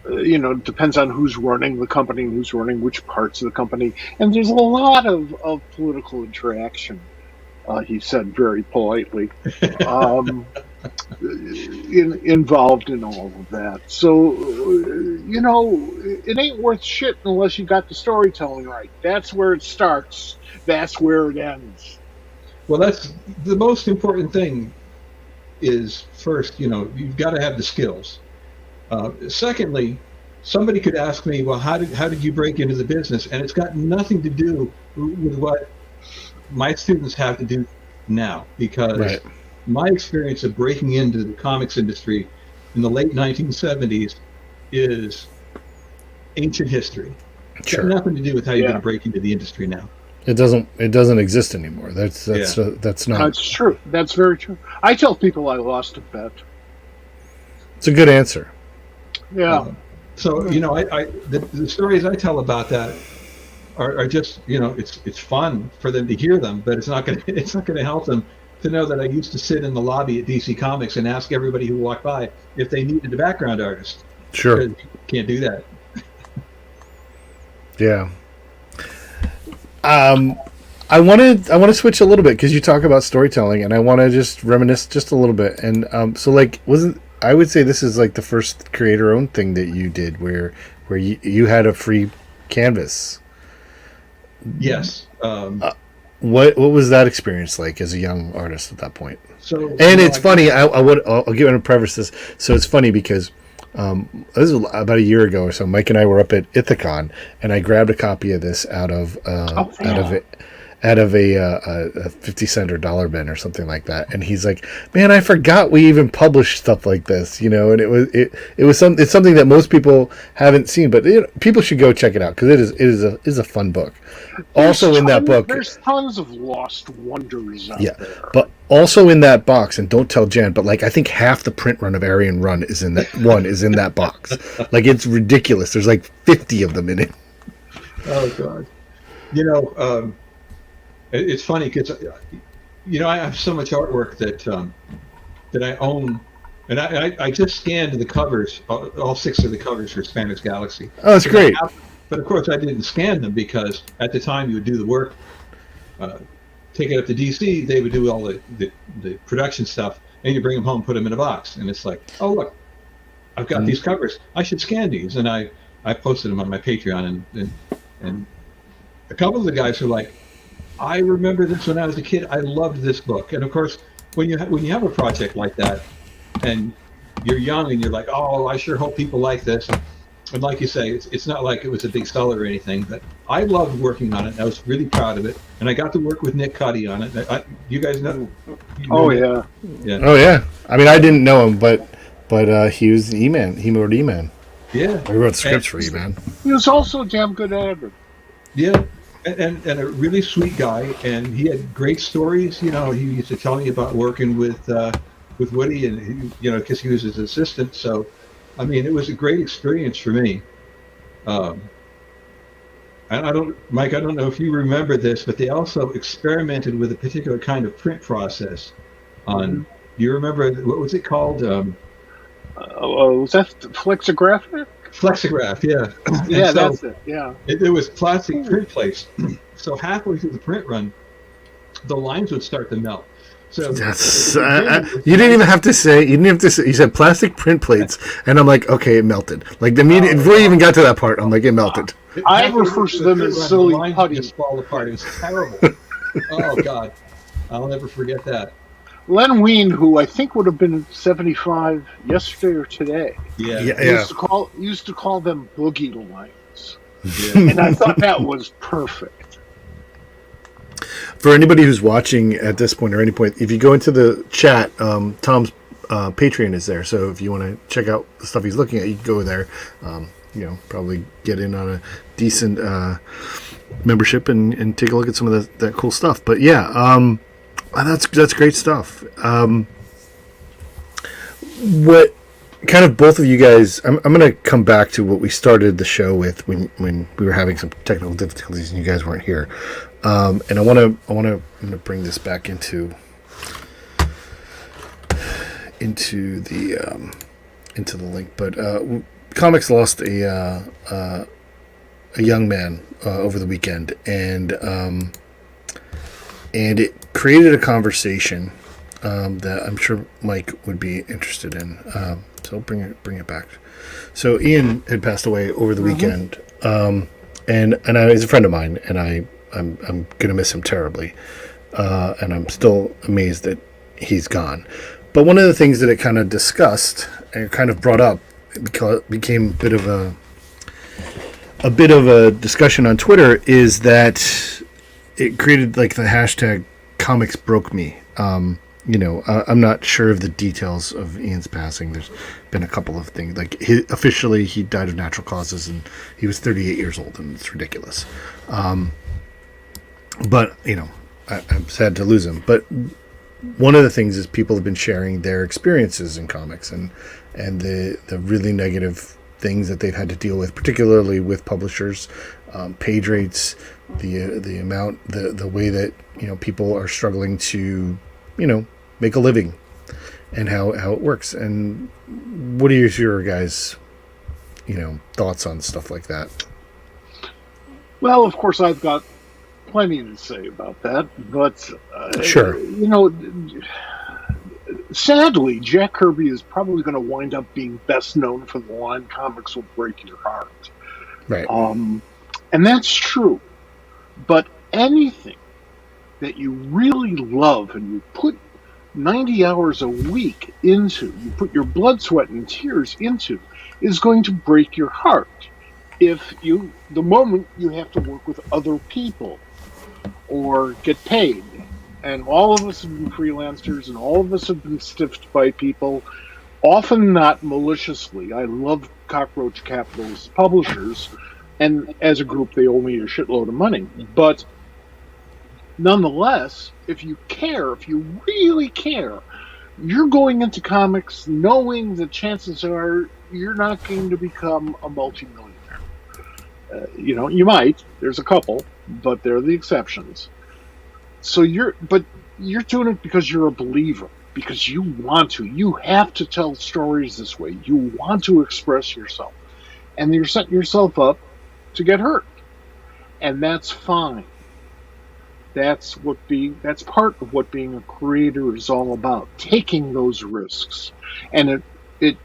it depends on who's running the company and who's running which parts of the company, and there's a lot of political interaction. He said very politely. Involved in all of that. So, it ain't worth shit unless you got the storytelling right. That's where it starts. That's where it ends. Well, that's the most important thing. Is first, you've got to have the skills. Secondly, somebody could ask me, well, how did you break into the business? And it's got nothing to do with what my students have to do now, because Right. my experience of breaking into the comics industry in the late 1970s is ancient history. It's Sure. got nothing to do with how you're Yeah. going to break into the industry now. It doesn't exist anymore. That's not. That's true. That's very true. I tell people I lost a bet. It's a good answer. Yeah. So the stories I tell about that are just it's fun for them to hear them, but it's not going to help them to know that I used to sit in the lobby at DC Comics and ask everybody who walked by if they needed a background artist. Sure. Because you can't do that. Yeah. I want to switch a little bit, because you talk about storytelling, and I want to just reminisce just a little bit. And so I would say this is like the first creator-owned thing that you did, where you had a free canvas. Yes. What was that experience like as a young artist at that point? So, And it's funny. I'll give it a preface this. So it's funny because this was about a year ago or so. Mike and I were up at Ithacon, and I grabbed a copy of this out of a 50 cent or dollar bin or something like that. And he's like, "Man, I forgot we even published stuff like this, And it's something that most people haven't seen, but people should go check it out, because it is a fun book. Also in that book, there's tons of lost wonders out there. But also in that box, and don't tell Jan, but I think half the print run of Aryan Run is in that box. It's ridiculous. There's 50 of them in it. Oh God. It's funny because I have so much artwork that I own, and I just scanned the covers, all 6 of the covers for Spanish Galaxy. Oh, that's great. But of course, I didn't scan them, because at the time you would do the work, take it up to DC, they would do all the production stuff, and you bring them home, put them in a box, and it's like, oh look, I've got these covers, I should scan these, and I posted them on my Patreon, and a couple of the guys were like, I remember this when I was a kid, I loved this book. And of course, when you have a project like that, and you're young and you're like, oh, I sure hope people like this. And like you say, it's not like it was a big seller or anything, but I loved working on it. I was really proud of it, and I got to work with Nick Cuddy on it. You guys know? Yeah. Yeah. Oh yeah. I mean, I didn't know him, but he was E-Man. He wrote E-Man. Yeah. He wrote scripts for E-Man. He was also a damn good editor. Yeah. And a really sweet guy, and he had great stories. He used to tell me about working with Woody, and because he was his assistant. So, I mean, it was a great experience for me. And Mike, I don't know if you remember this, but they also experimented with a particular kind of print process. Do you remember, what was it called? Was that flexographic? Flexograph, yeah. Yeah, that's it. Yeah. It was plastic print plates. So halfway through the print run, the lines would start to melt. So That's you didn't even have to say. You didn't have to say. You said plastic print plates, and I'm like, okay, it melted. Before you even got to that part, I'm like, it melted. I refer to them as silly the lines putty. just fall apart. It was terrible. Oh God, I'll never forget that. Len Wein, who I think would have been 75 yesterday or today, Yeah. used to call them boogie lines, Yeah. and I thought that was perfect. For anybody who's watching at this point or any point, if you go into the chat, Tom's Patreon is there. So if you want to check out the stuff he's looking at, you can go there. Probably get in on a decent membership and take a look at some of that cool stuff. But yeah, that's great stuff. What kind of both of you guys? I'm going to come back to what we started the show with when we were having some technical difficulties and you guys weren't here. And I want to bring this back into the link. But comics lost a young man over the weekend, and it created a conversation that I'm sure Mike would be interested in. So bring it back. So Ian had passed away over the weekend, and he's a friend of mine, and I'm gonna miss him terribly, and I'm still amazed that he's gone. But one of the things that it kind of discussed and kind of brought up, because it became a bit of a discussion on Twitter, is that it created like the hashtag comics broke me. I'm not sure of the details of Ian's passing. There's been a couple of things. Like officially, he died of natural causes, and he was 38 years old, and it's ridiculous. But I'm sad to lose him. But one of the things is people have been sharing their experiences in comics and the really negative things that they've had to deal with, particularly with publishers, page rates, the amount, the way that people are struggling to make a living, and how it works. And what are your guys' thoughts on stuff like that? Well, of course, I've got plenty to say about that, but Sure. Sadly, Jack Kirby is probably going to wind up being best known for the line "Comics will break your heart," Right. And that's true. But anything that you really love and you put 90 hours a week into, you put your blood, sweat, and tears into, is going to break your heart. The moment you have to work with other people or get paid. And all of us have been freelancers, and all of us have been stiffed by people, often not maliciously. I love cockroach capitalist publishers, and as a group, they owe me a shitload of money. But nonetheless, if you really care, you're going into comics knowing that chances are you're not going to become a multimillionaire. You might. There's a couple, but they're the exceptions. So you're doing it because you're a believer, because you want to. You have to tell stories this way. You want to express yourself, and you're setting yourself up to get hurt, and that's fine. That's part of what being a creator is all about: taking those risks, and it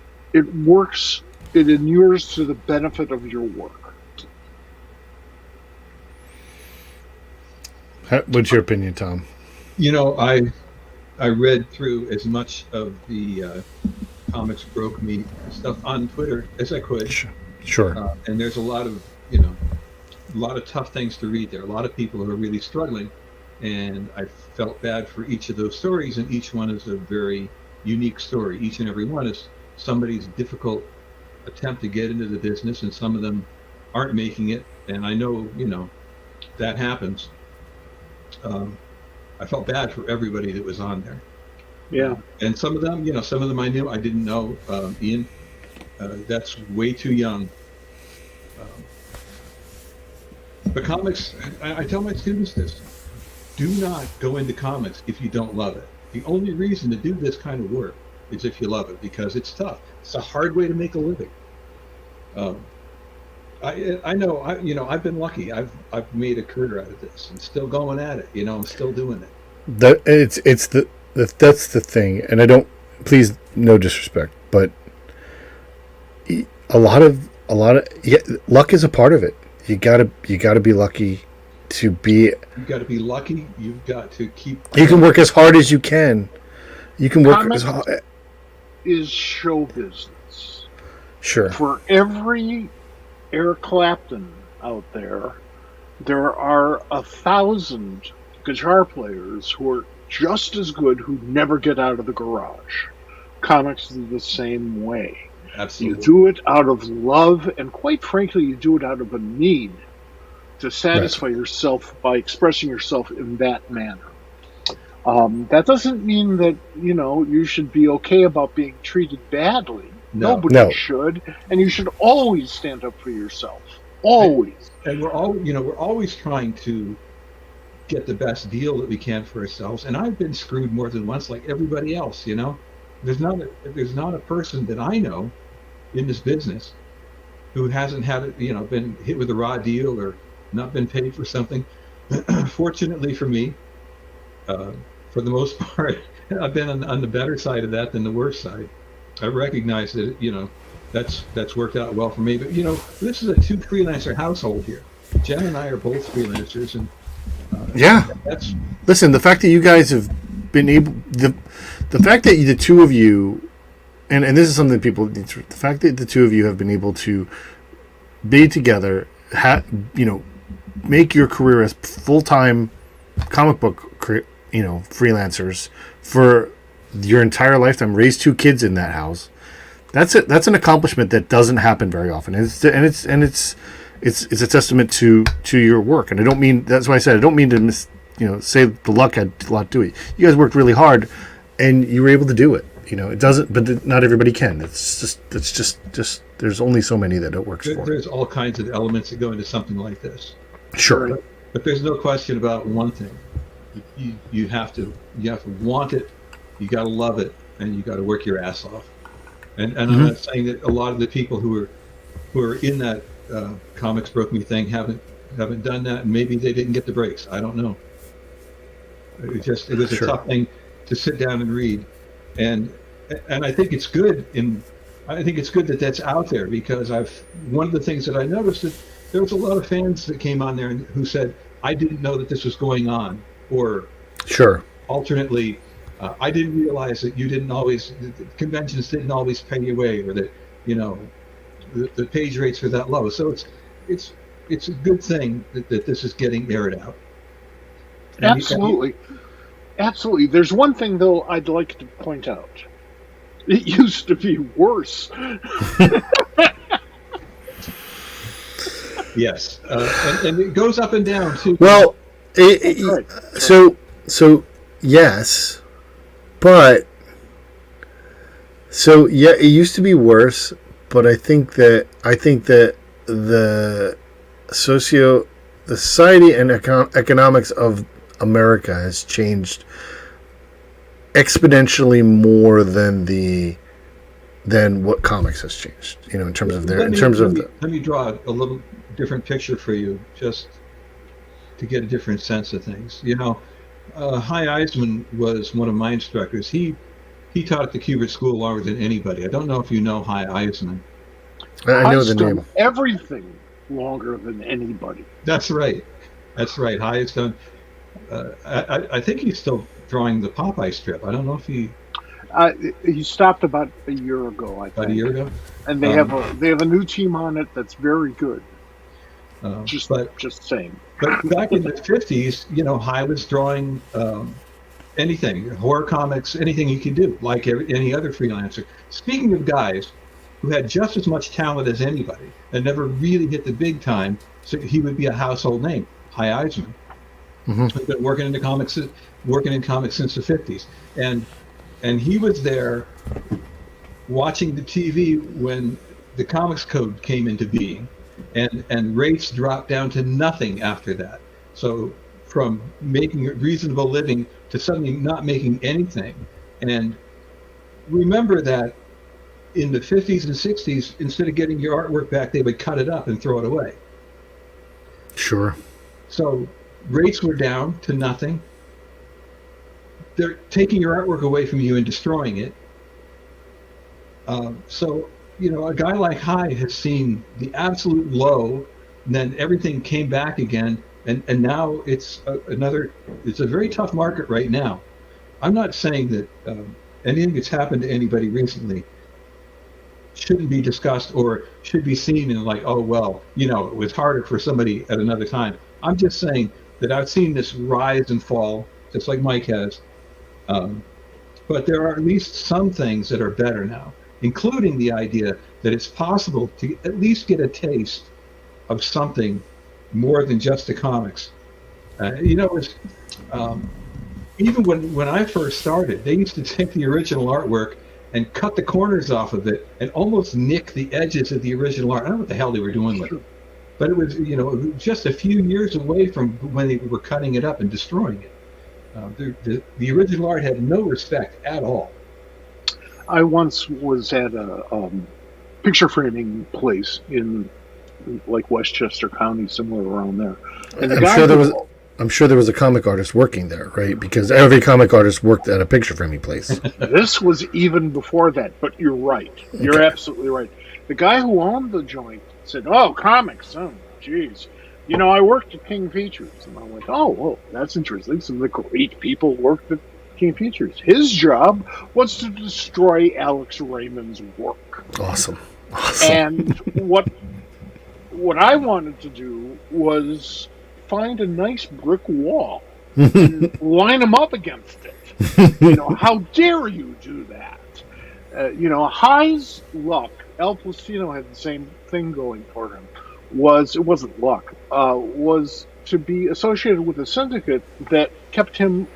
works. It inures to the benefit of your work. What's your opinion, Tom? I read through as much of the comics broke me stuff on Twitter as I could. Sure. And there's a lot of tough things to read there. A lot of people who are really struggling, and I felt bad for each of those stories, and each one is a very unique story. Each and every one is somebody's difficult attempt to get into the business, and some of them aren't making it. And I know, that happens. I felt bad for everybody that was on there. Yeah. And some of them I knew. I didn't know. Ian, that's way too young. But comics, I tell my students this: do not go into comics if you don't love it. The only reason to do this kind of work is if you love it, because it's tough. It's a hard way to make a living. I know. I've been lucky. I've made a career out of this, and still going at it. I'm still doing it. That's the thing, and I don't. Please, no disrespect, but a lot of luck is a part of it. You gotta be lucky to be. You got to be lucky. You've got to keep. You can work as hard as you can, You can work Comics is show business. Sure. For every Eric Clapton out there are 1,000 guitar players who are just as good who never get out of the garage. Comics are the same way. Absolutely. You do it out of love, and quite frankly, you do it out of a need to satisfy yourself by expressing yourself in that manner. That doesn't mean that, you should be okay about being treated badly. No. Nobody should, and you should always stand up for yourself. Always. And we're always trying to get the best deal that we can for ourselves. And I've been screwed more than once, like everybody else. There's not a person that I know in this business who hasn't had been hit with a raw deal or not been paid for something. Fortunately for me, for the most part, I've been on the better side of that than the worse side. I recognize that that's worked out well for me. But this is a 2 freelancer household here. Jen and I are both freelancers, and listen, the fact that you guys have been able, the fact that the two of you, and this is something that people need to, the fact that the two of you have been able to be together, make your career as full-time comic book, freelancers for your entire lifetime, raise 2 kids in that house. That's an accomplishment that doesn't happen very often, and it's a testament to your work. And I don't mean, that's why I said I don't mean to say the luck had a lot to do it. You guys worked really hard, and you were able to do it. It doesn't, but not everybody can. It's just there's only so many that it works for. There's all kinds of elements that go into something like this. Sure, but there's no question about one thing: you have to want it, you got to love it, and you got to work your ass off. And I'm not saying that a lot of the people who are in that comics broke me thing haven't done that, and maybe they didn't get the breaks. I don't know. It was a tough thing to sit down and read, and I think it's good that that's out there, because one of the things that I noticed that there was a lot of fans that came on there who said, I didn't know that this was going on, or alternately, I didn't realize that the conventions didn't always pay your way, or that the page rates are that low. So it's a good thing that this is getting aired out. Absolutely. Absolutely. There's one thing, though, I'd like to point out. It used to be worse. Yes. And it goes up and down, too. Well, so yes, but it used to be worse, but I think that the society and economics of America has changed exponentially more than what comics has changed. In terms of Let me draw a little different picture for you, just to get a different sense of things. Hy Eisman was one of my instructors. He taught at the Kubert School longer than anybody. I don't know if you know Hy Eisman. I know the name. Everything longer than anybody. That's right. Hy has done. I think he's still drawing the Popeye strip. I don't know if he stopped about a year ago. I think. About a year ago. And they have a new team on it that's very good. Just saying. But back in the 50s, Hy was drawing anything, horror comics, anything he could do, like any other freelancer. Speaking of guys who had just as much talent as anybody and never really hit the big time, so he would be a household name, Hy Eisman. He's been working in comics since the 50s. And he was there watching the TV when the Comics Code came into being. And rates dropped down to nothing after that. So from making a reasonable living to suddenly not making anything. And remember that in the 50s and 60s, instead of getting your artwork back, they would cut it up and throw it away. Sure. So rates were down to nothing. They're taking your artwork away from you and destroying it. So a guy like Hy has seen the absolute low, and then everything came back again, and now it's a very tough market right now. I'm not saying that anything that's happened to anybody recently shouldn't be discussed or should be seen in like, oh, well, it was harder for somebody at another time. I'm just saying that I've seen this rise and fall, just like Mike has. But there are at least some things that are better now, including the idea that it's possible to at least get a taste of something more than just the comics. Even when I first started, they used to take the original artwork and cut the corners off of it and almost nick the edges of the original art. I don't know what the hell they were doing with it. But it was, just a few years away from when they were cutting it up and destroying it. The original art had no respect at all. I once was at a picture framing place in like Westchester County, somewhere around there. And I'm sure there was a comic artist working there, right? Because every comic artist worked at a picture framing place. This was even before that, but you're right. You're absolutely right. The guy who owned the joint said, "Oh, comics, oh, geez. I worked at King Features." And I went, "Oh, well, that's interesting. Some of the great people worked at King Features." His job was to destroy Alex Raymond's work. Awesome. And what I wanted to do was find a nice brick wall and line them up against it. How dare you do that? High's luck, Al Plastino had the same thing going for him. It wasn't luck, was to be associated with a syndicate that kept him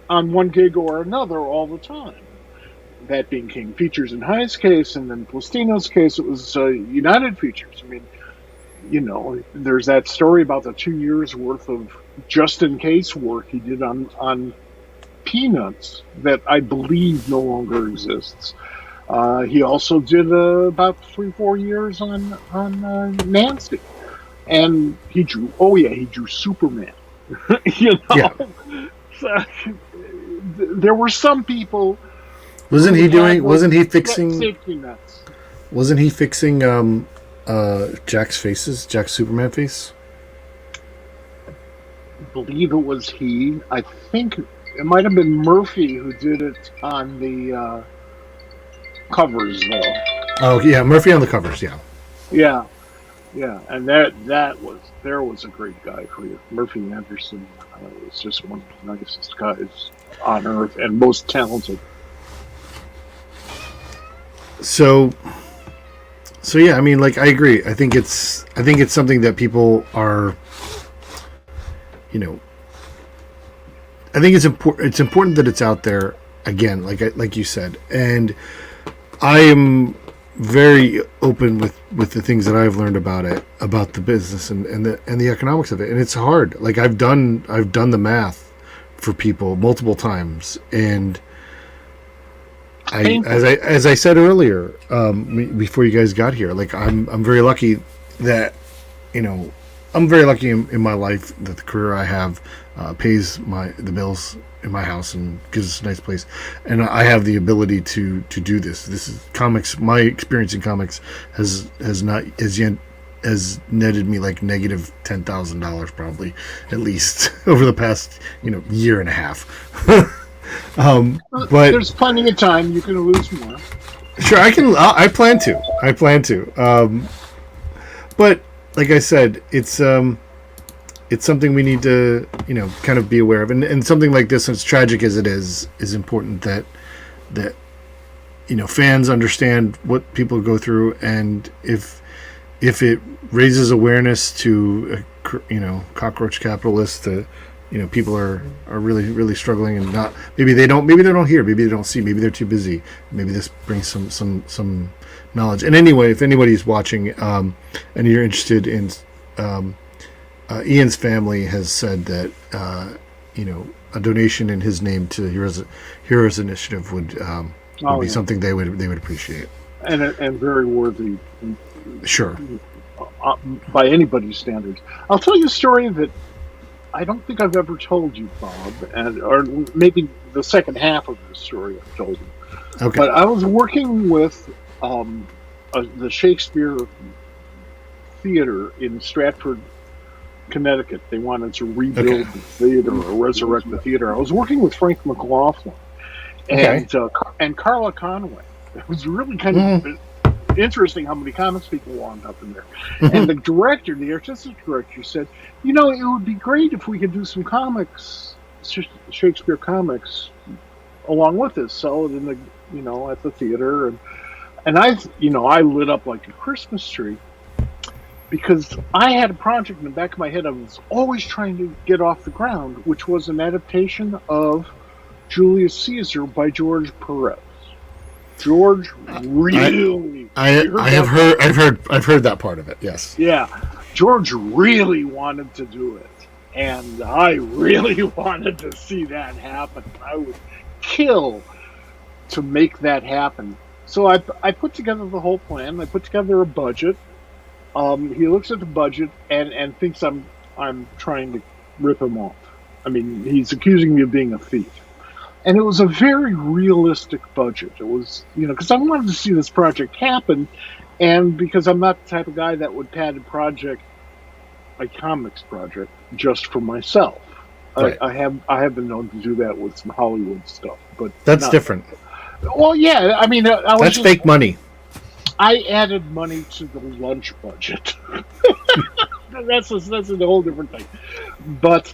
on one gig or another all the time. That being King Features in High's case, and then Plastino's case, it was United Features. I mean, there's that story about the 2 years worth of just in case work he did on Peanuts that I believe no longer exists. He also did about 3-4 years on Nancy, and he drew Superman. Yeah. So, there were some people. Wasn't he fixing safety nets? Wasn't he fixing Jack's Superman face? I believe it was he. I think it might have been Murphy who did it on the covers, though. Oh yeah, Murphy on the covers. Yeah. And there was a great guy for you, Murphy Anderson. Was just one of the nicest guys on earth and most talented. So yeah, I mean, like, I agree. I think it's something that people are, I think it's important. It's important that it's out there again, like you said, and I am very open with the things that I've learned about it, about the business and the economics of it, and it's hard. Like I've done the math for people multiple times, and as I said earlier, before you guys got here, like I'm very lucky that I'm very lucky in my life that the career I have pays the bills in my house and gives us a nice place, and I have the ability to do this. This is comics. My experience in comics has netted me like negative $10,000 probably at least over the past year and a half. But there's plenty of time. You can lose more. Sure, I can. I plan to. But like I said, it's something we need to kind of be aware of, and something like this, as tragic as it is important that fans understand what people go through, and if it raises awareness to cockroach capitalists, to people are really, really struggling, and not maybe they don't hear, maybe they don't see, maybe they're too busy. Maybe this brings some knowledge. And anyway, if anybody's watching and you're interested in, Ian's family has said that a donation in his name to Heroes Initiative would be something they would appreciate, and very worthy. Sure. By anybody's standards. I'll tell you a story that I don't think I've ever told you, Bob, or maybe the second half of the story I've told you. Okay. But I was working with the Shakespeare Theater in Stratford, Connecticut. They wanted to rebuild the theater or resurrect the theater. I was working with Frank McLaughlin, Okay. And Carla Conway. It was really kind Mhm. of interesting how many comics people wound up in there. And the director, the artistic director, said, "You know, it would be great if we could do some comics, Shakespeare comics, along with this, sell it in the, at the theater." And I lit up like a Christmas tree because I had a project in the back of my head I was always trying to get off the ground, which was an adaptation of Julius Caesar by George Perez. George really. I've heard that part of it. Yes. Yeah, George really wanted to do it, and I really wanted to see that happen. I would kill to make that happen. So I put together the whole plan. I put together a budget. He looks at the budget and thinks I'm trying to rip him off. I mean, he's accusing me of being a thief. And it was a very realistic budget. It was, because I wanted to see this project happen, and because I'm not the type of guy that would pad a comics project, just for myself. Right. I have been known to do that with some Hollywood stuff, but That's different. Well, yeah, I mean, That's fake money. I added money to the lunch budget. that's a whole different thing. But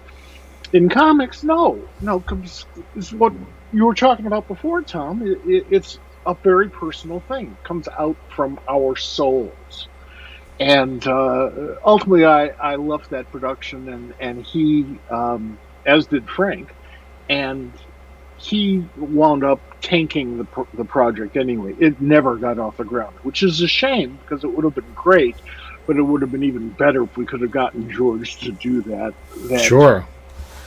in comics, no, it's what you were talking about before, Tom. It's a very personal thing. It comes out from our souls. And ultimately, I left that production, and he, as did Frank, and he wound up tanking the project anyway. It never got off the ground, which is a shame because it would have been great, but it would have been even better if we could have gotten George to do that Sure.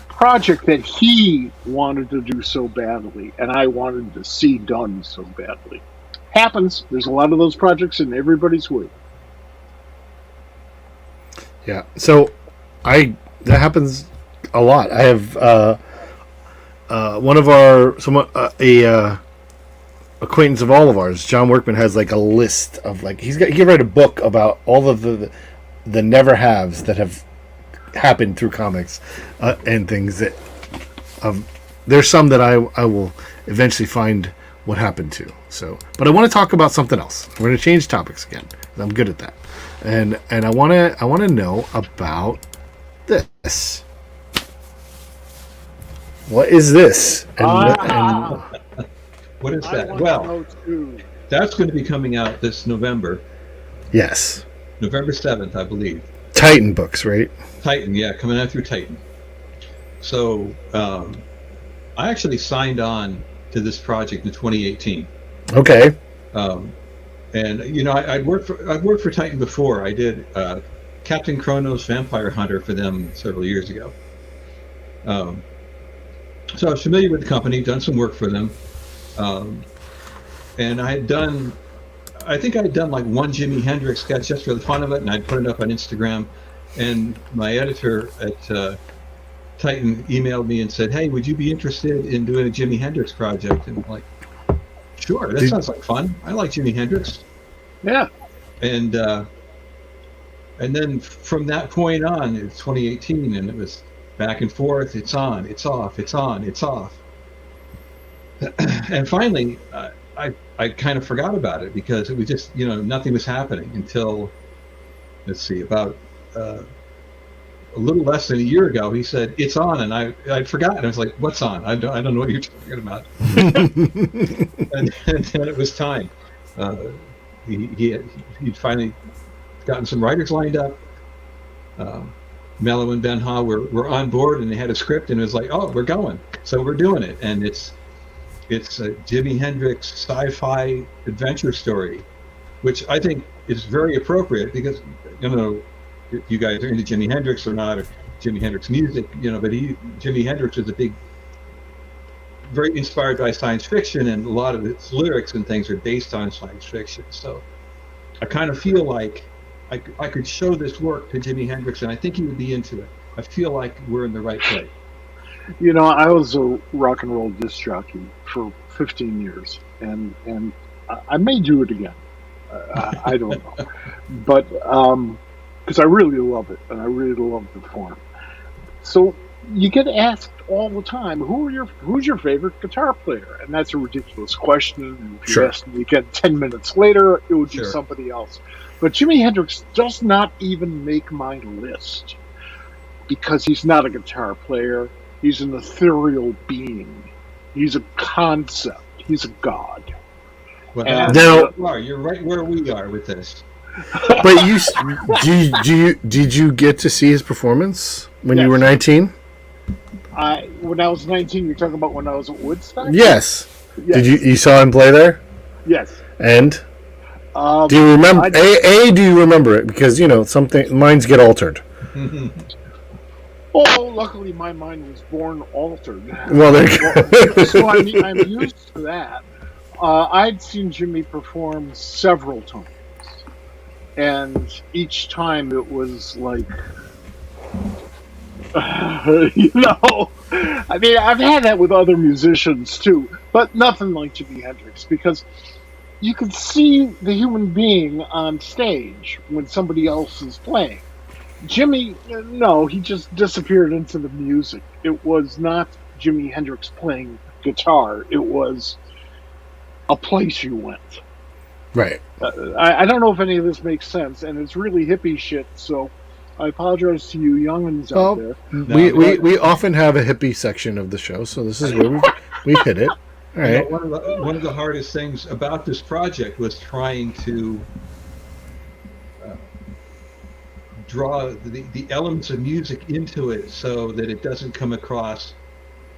project that he wanted to do so badly, and I wanted to see done so badly. Happens. There's a lot of those projects in everybody's way. Yeah. So that happens a lot. I have one of our acquaintance of all of ours, John Workman, has like a list of he can write a book about all of the never haves that have happened through comics and things that there's some that I will eventually find what happened to. So, but I want to talk about something else. We're going to change topics again. I'm good at that. And I want to know about this. What is this? What is that? Well, that's going to be coming out this November. Yes. November 7th, I believe. Titan books, right? Titan, yeah, coming out through Titan. So I actually signed on to this project in 2018. Okay. And I'd worked for Titan before. I did Captain Chronos Vampire Hunter for them several years ago. So I was familiar with the company, done some work for them, and I think I had done like one Jimi Hendrix sketch just for the fun of it, and I'd put it up on Instagram. And my editor at Titan emailed me and said, "Hey, would you be interested in doing a Jimi Hendrix project?" And I'm like, "Sure, that sounds like fun. I like Jimi Hendrix." Yeah. And then from that point on, it's 2018, and it was back and forth. It's on, it's off, it's on, it's off. And finally, I kind of forgot about it because it was just, nothing was happening until, let's see, about a little less than a year ago. He said, "It's on," and I'd forgotten. I was like, "What's on? I don't know what you're talking about." and then it was time. He'd finally gotten some writers lined up. Mello and Ben Ha were on board, and they had a script, and it was like, "Oh, we're going." So we're doing it, and it's a Jimi Hendrix sci-fi adventure story, which I think is very appropriate because you guys are into Jimi Hendrix or not, or Jimi Hendrix music, but Jimi Hendrix is very inspired by science fiction, and a lot of its lyrics and things are based on science fiction. So I kind of feel like I could show this work to Jimi Hendrix, and I think he would be into it. I feel like we're in the right place. I was a rock and roll disc jockey for 15 years, and I may do it again. I don't know, but because I really love it, and I really love the form. So you get asked all the time, who's your favorite guitar player? And that's a ridiculous question. And if you Sure. asked me again 10 minutes later, it would be Sure. somebody else. But Jimi Hendrix does not even make my list because he's not a guitar player. He's an ethereal being. He's a concept. He's a god. Well, And Now- you're right where we are with this. But did you get to see his performance when you Yes. were 19? When I was 19, you're talking about when I was at Woodstock? Yes. Yes. Did you saw him play there? Yes. And do you remember? Do you remember it? Because something minds get altered. Oh, luckily my mind was born altered. Well, there you go. So I'm used to that. I'd seen Jimmy perform several times, and each time it was like, I mean, I've had that with other musicians too, but nothing like Jimi Hendrix, because you could see the human being on stage when somebody else is playing. Jimmy, no, he just disappeared into the music. It was not Jimi Hendrix playing guitar. It was a place you went. Right. I don't know if any of this makes sense, and it's really hippie shit, so I apologize to you youngins out there. We often have a hippie section of the show, so this is where we've hit it. All right. One of the hardest things about this project was trying to draw the elements of music into it so that it doesn't come across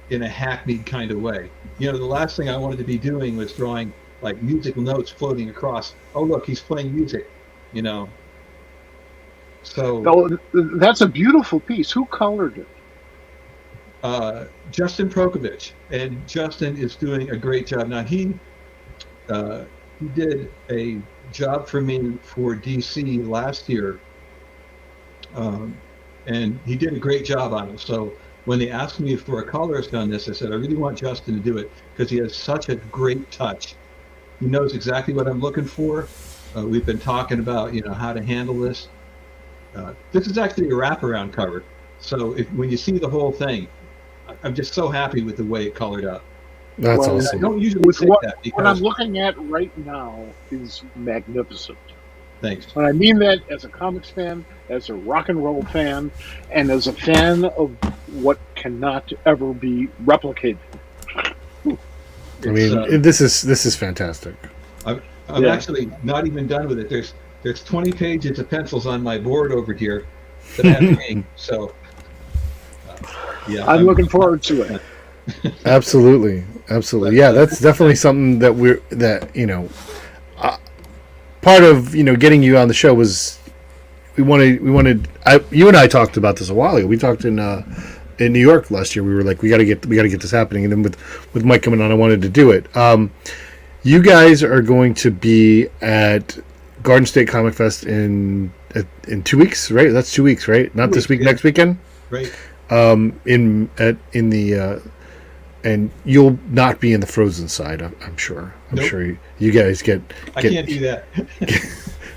in a hackneyed kind of way. The last thing I wanted to be doing was drawing like musical notes floating across. Oh, look, he's playing music, So No, that's a beautiful piece. Who colored it? Justin Prokovich, and Justin is doing a great job. Now he did a job for me for DC last year, and he did a great job on it. So when they asked me for a colorist on this, I said I really want Justin to do it because he has such a great touch. He knows exactly what I'm looking for. We've been talking about how to handle this. This is actually a wraparound cover, so when you see the whole thing, I'm just so happy with the way it colored up. That's Well, I awesome. don't usually With say what that I'm because looking at right now is magnificent. thanks. And I mean that as a comics fan, as a rock and roll fan, and as a fan of what cannot ever be replicated. I mean, this is fantastic. I'm Yeah. actually not even done with it. There's 20 pages of pencils on my board over here that I have to hang. So yeah, I'm looking forward to it. Absolutely. Yeah, that's definitely something that part of getting you on the show was we wanted. You and I talked about this a while ago. We talked in New York last year. We were like, we got to get this happening. And then with Mike coming on, I wanted to do it. You guys are going to be at Garden State Comic Fest in 2 weeks, right? That's 2 weeks, right? Not this week, yeah. next weekend. Right. And you'll not be in the frozen side, I'm sure. I'm Nope. sure you guys get. I can't do that.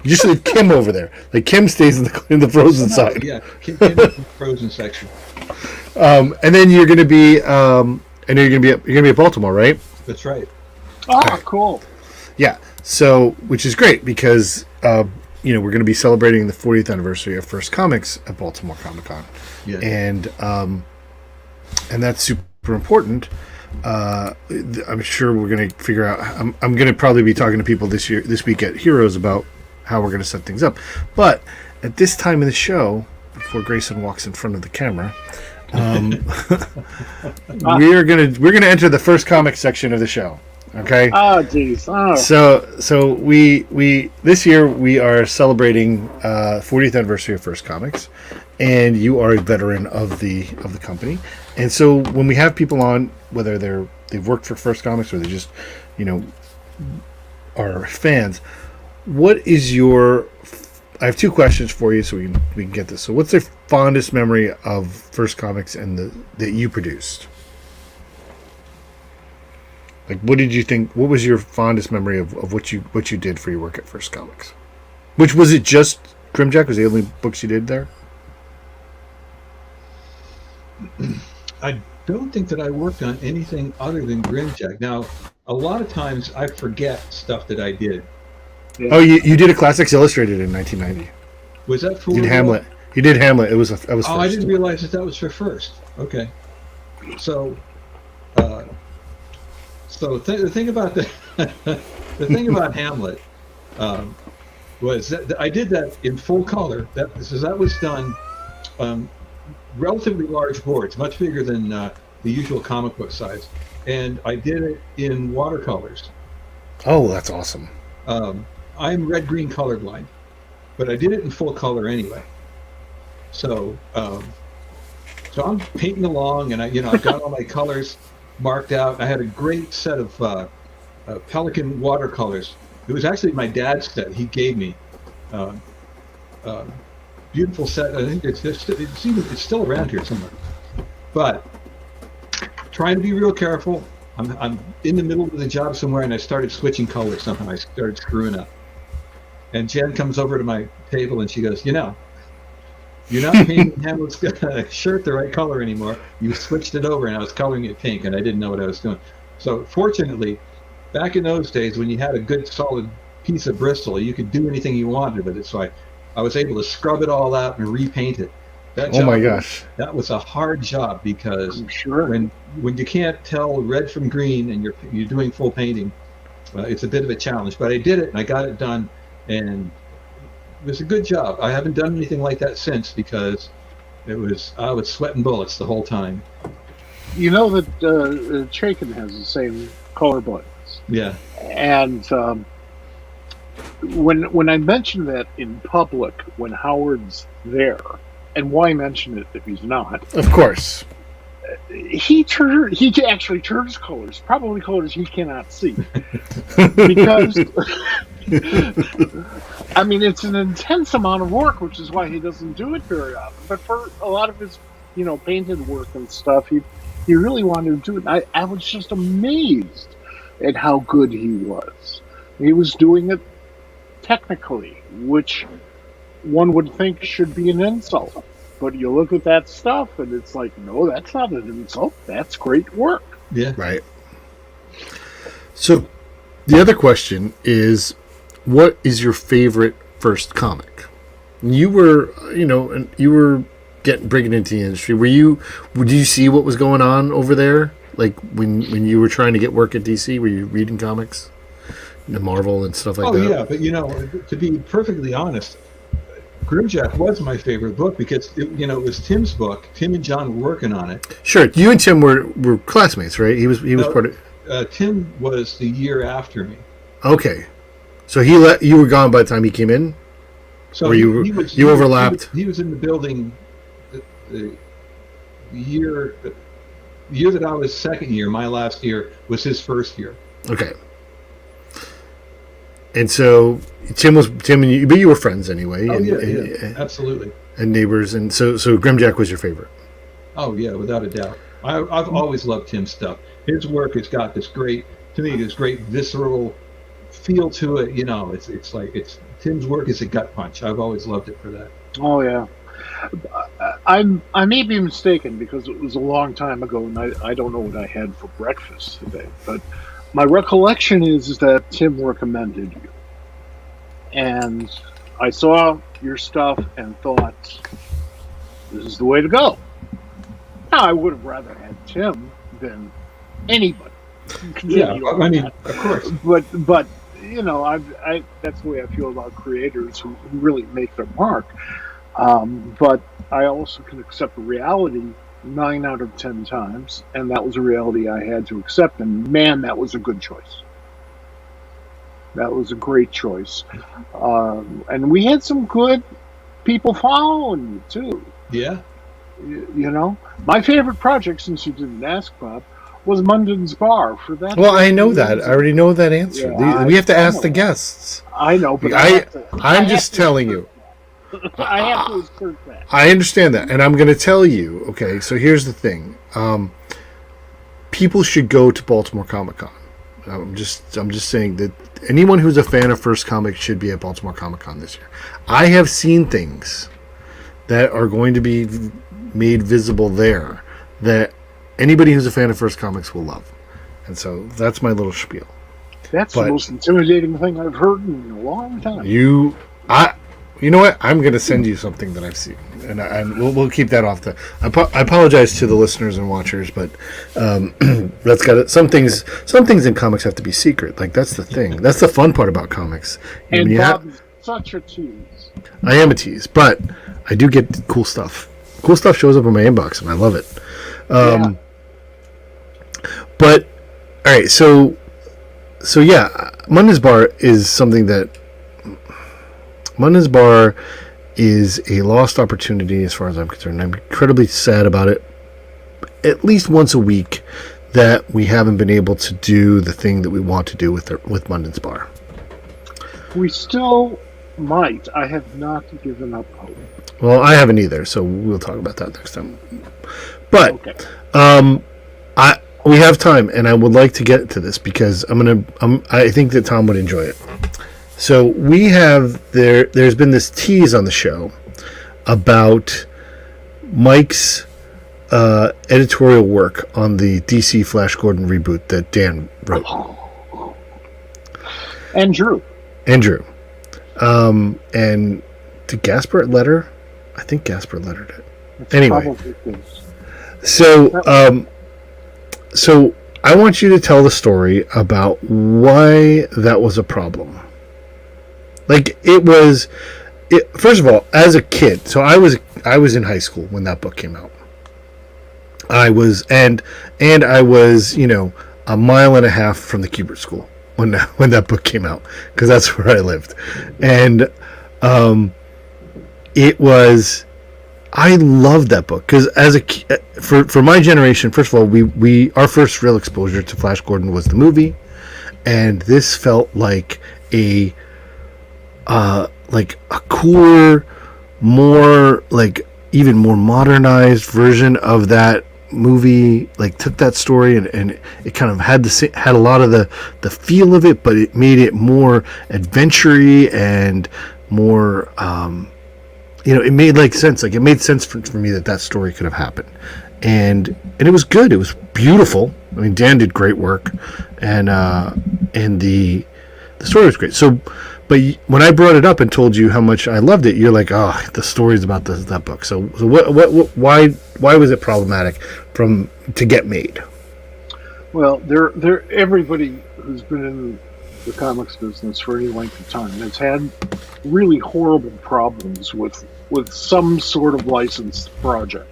You just leave Kim over there. Like Kim stays in the frozen side. Yeah, Kim in the frozen section. And then you're going to be. And you're going to be at Baltimore, right? That's right. Oh, cool. Yeah. So, which is great because we're going to be celebrating the 40th anniversary of First Comics at Baltimore Comic Con, Yeah. and that's super important. I'm sure we're going to figure out. I'm going to probably be talking to people this week at Heroes about how we're going to set things up. But at this time of the show, before Grayson walks in front of the camera, we're gonna enter the first comic section of the show. Okay. Oh, geez. Oh. So we this year we are celebrating 40th anniversary of First Comics, and you are a veteran of the company. And so when we have people on, whether they've worked for First Comics or they just are fans, what is your? I have two questions for you, so we can get this. So what's the fondest memory of First Comics and that you produced? Like, what did you think? What was your fondest memory of what you did for your work at First Comics? Which was it? Just Grimjack was the only books you did there? I don't think that I worked on anything other than Grimjack. Now, a lot of times I forget stuff that I did. Yeah. Oh, you did a Classics Illustrated in 1990. Was that for You did Hamlet. You did Hamlet. It was first. Oh, I didn't realize that was for first. Okay, so the thing about the thing about Hamlet was that I did that in full color. That was done relatively large boards, much bigger than the usual comic book size, and I did it in watercolors. Oh, that's awesome. I'm red-green colorblind, but I did it in full color anyway. So I'm painting along, and I've got all my colors marked out. I had a great set of Pelican watercolors. It was actually my dad's set. He gave me beautiful set. I think it's still around here somewhere. But trying to be real careful. I'm in the middle of the job somewhere, and I started switching colors. Somehow I started screwing up. And Jen comes over to my table, and she goes, you're not painting Hamlet's shirt the right color anymore. You switched it over, and I was coloring it pink, and I didn't know what I was doing. So fortunately, back in those days, when you had a good solid piece of Bristol, you could do anything you wanted with it. So I was able to scrub it all out and repaint it. Oh my gosh. That was a hard job, because Sure. when you can't tell red from green and you're doing full painting, it's a bit of a challenge. But I did it, and I got it done, and it was a good job. I haven't done anything like that since, because I was sweating bullets the whole time. You know that Chaikin has the same color buttons. Yeah. And when I mention that in public, when Howard's there, and why mention it if he's not? Of course. He actually turns colors, probably colors he cannot see, because I mean, it's an intense amount of work, which is why he doesn't do it very often. But for a lot of his, painted work and stuff, he really wanted to do it. I was just amazed at how good he was. He was doing it technically, which one would think should be an insult. But you look at that stuff, and it's like, no, that's not an insult. That's great work. Yeah. Right. So the other question is, what is your favorite first comic? You were, breaking into the industry. Did you see what was going on over there? Like when you were trying to get work at DC, were you reading comics, Marvel and stuff like that? Oh yeah, but to be perfectly honest, Grimjack was my favorite book, because it was Tim's book. Tim and John were working on it. Sure, you and Tim were classmates, right? He was part of. Tim was the year after me. Okay, so you were gone by the time he came in. So or you overlapped. He was in the building the year that I was second year. My last year was his first year. Okay. And so Tim and you, but you were friends anyway. Oh, yeah, absolutely. And neighbors, and so Grimjack was your favorite. Oh yeah, without a doubt. I've always loved Tim's stuff. His work has got this great visceral feel to it. It's like Tim's work is a gut punch. I've always loved it for that. Oh yeah. I may be mistaken, because it was a long time ago, and I don't know what I had for breakfast today, but my recollection is that Tim recommended you. And I saw your stuff and thought, this is the way to go. Now, I would have rather had Tim than anybody. Yeah, I mean, of course. But I that's the way I feel about creators who really make their mark. But I also can accept the reality 9 out of 10 times, and that was a reality I had to accept, and man, that was a good choice. That was a great choice. And we had some good people following you, too. Yeah. My favorite project, since you didn't ask, Bob, was Munden's Bar. For that. Well, I know that. I already know that answer. Yeah, we have to ask the guests. I know, but I'm just telling you. I have to assert that. I understand that, and I'm going to tell you. Okay, so here's the thing: people should go to Baltimore Comic Con. I'm just saying that anyone who's a fan of First Comic should be at Baltimore Comic Con this year. I have seen things that are going to be made visible there that anybody who's a fan of First Comics will love. And so that's my little spiel. That's the most intimidating thing I've heard in a long time. You know what? I'm going to send you something that I've seen, and we'll keep that off the. I apologize to the listeners and watchers, but that's got it. Some things in comics have to be secret. Like, that's the thing. That's the fun part about comics. And Bob's such a tease. I am a tease, but I do get cool stuff. Cool stuff shows up in my inbox, and I love it. Yeah. But all right, so yeah, Munden's Bar is something that. Munden's Bar is a lost opportunity as far as I'm concerned. I'm incredibly sad about it. At least once a week that we haven't been able to do the thing that we want to do with Munden's Bar. We still might. I have not given up hope. Well, I haven't either, so we'll talk about that next time. But Okay. we have time, and I would like to get to this because I think that Tom would enjoy it. So we have there's been this tease on the show about Mike's editorial work on the DC Flash Gordon reboot that Dan wrote. And Drew. And did Gasper letter? I think Gasper lettered it. That's anyway, probably good. So I want you to tell the story about why that was a problem. Like, first of all, as a kid, so I was in high school when that book came out. I was and I was, a mile and a half from the Kubert School when that book came out, because that's where I lived. And I loved that book because for my generation, first of all, we our first real exposure to Flash Gordon was the movie, and this felt like a cooler, more even more modernized version of that movie. Like, took that story and it kind of had a lot of the feel of it, but it made it more adventure-y and more it made sense. Like, it made sense for me that story could have happened, and it was good. It was beautiful. I mean, Dan did great work, and the story was great. So, but when I brought it up and told you how much I loved it, you're like, "Oh, the story's about that book." So why was it problematic to get made? Well, everybody who's been in the comics business for any length of time has had really horrible problems with some sort of licensed project.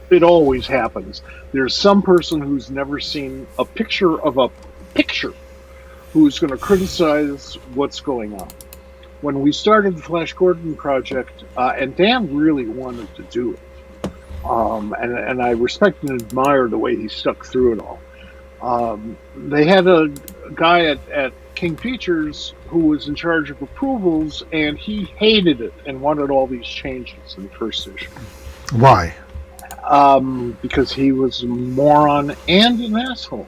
It always happens. There's some person who's never seen a picture of a picture who's going to criticize what's going on. When we started the Flash Gordon project, and Dan really wanted to do it, and I respect and admire the way he stuck through it all. They had a guy at King Features who was in charge of approvals, and he hated it and wanted all these changes in the first issue. Why? Because he was a moron and an asshole.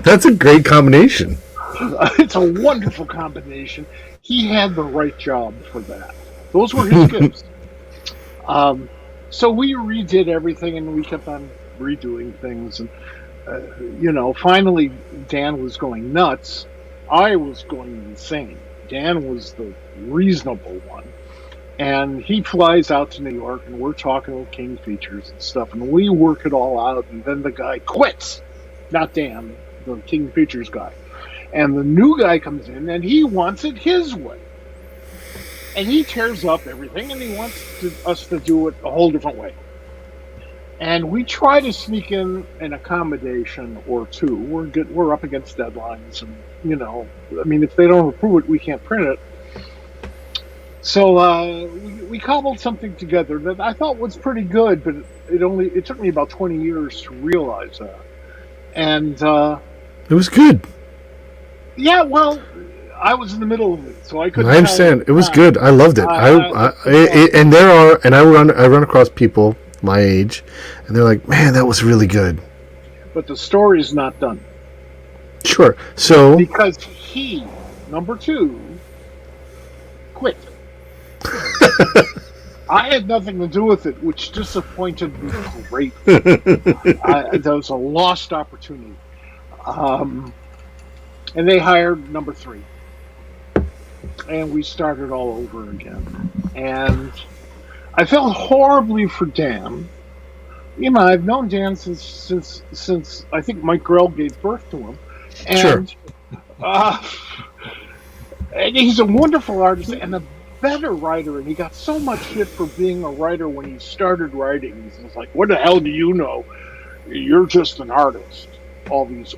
That's a great combination. It's a wonderful combination. He had the right job for that. Those were his gifts. So we redid everything, and we kept on redoing things. And, finally Dan was going nuts. I was going insane. Dan was the reasonable one. And he flies out to New York, and we're talking with King Features and stuff, and we work it all out, and then the guy quits. Not Dan, the King Features guy. And the new guy comes in, and he wants it his way. And he tears up everything, and he wants us to do it a whole different way. And we try to sneak in an accommodation or two. We're up against deadlines, and, if they don't approve it, we can't print it. So we cobbled something together that I thought was pretty good, but it took me about 20 years to realize that. And it was good. Yeah, well, I was in the middle of it, so I couldn't. I understand. It was good. I loved it. I run across people my age, and they're like, "Man, that was really good." But the story's not done. Sure. So because he, number 2, quit. I had nothing to do with it, which disappointed me greatly. That was a lost opportunity. And they hired number 3. And we started all over again. And I felt horribly for Dan. You know, I've known Dan since I think Mike Grell gave birth to him. And, Sure. And he's a wonderful artist and a better writer, and he got so much shit for being a writer when he started writing. He's like, what the hell do you know? You're just an artist. All these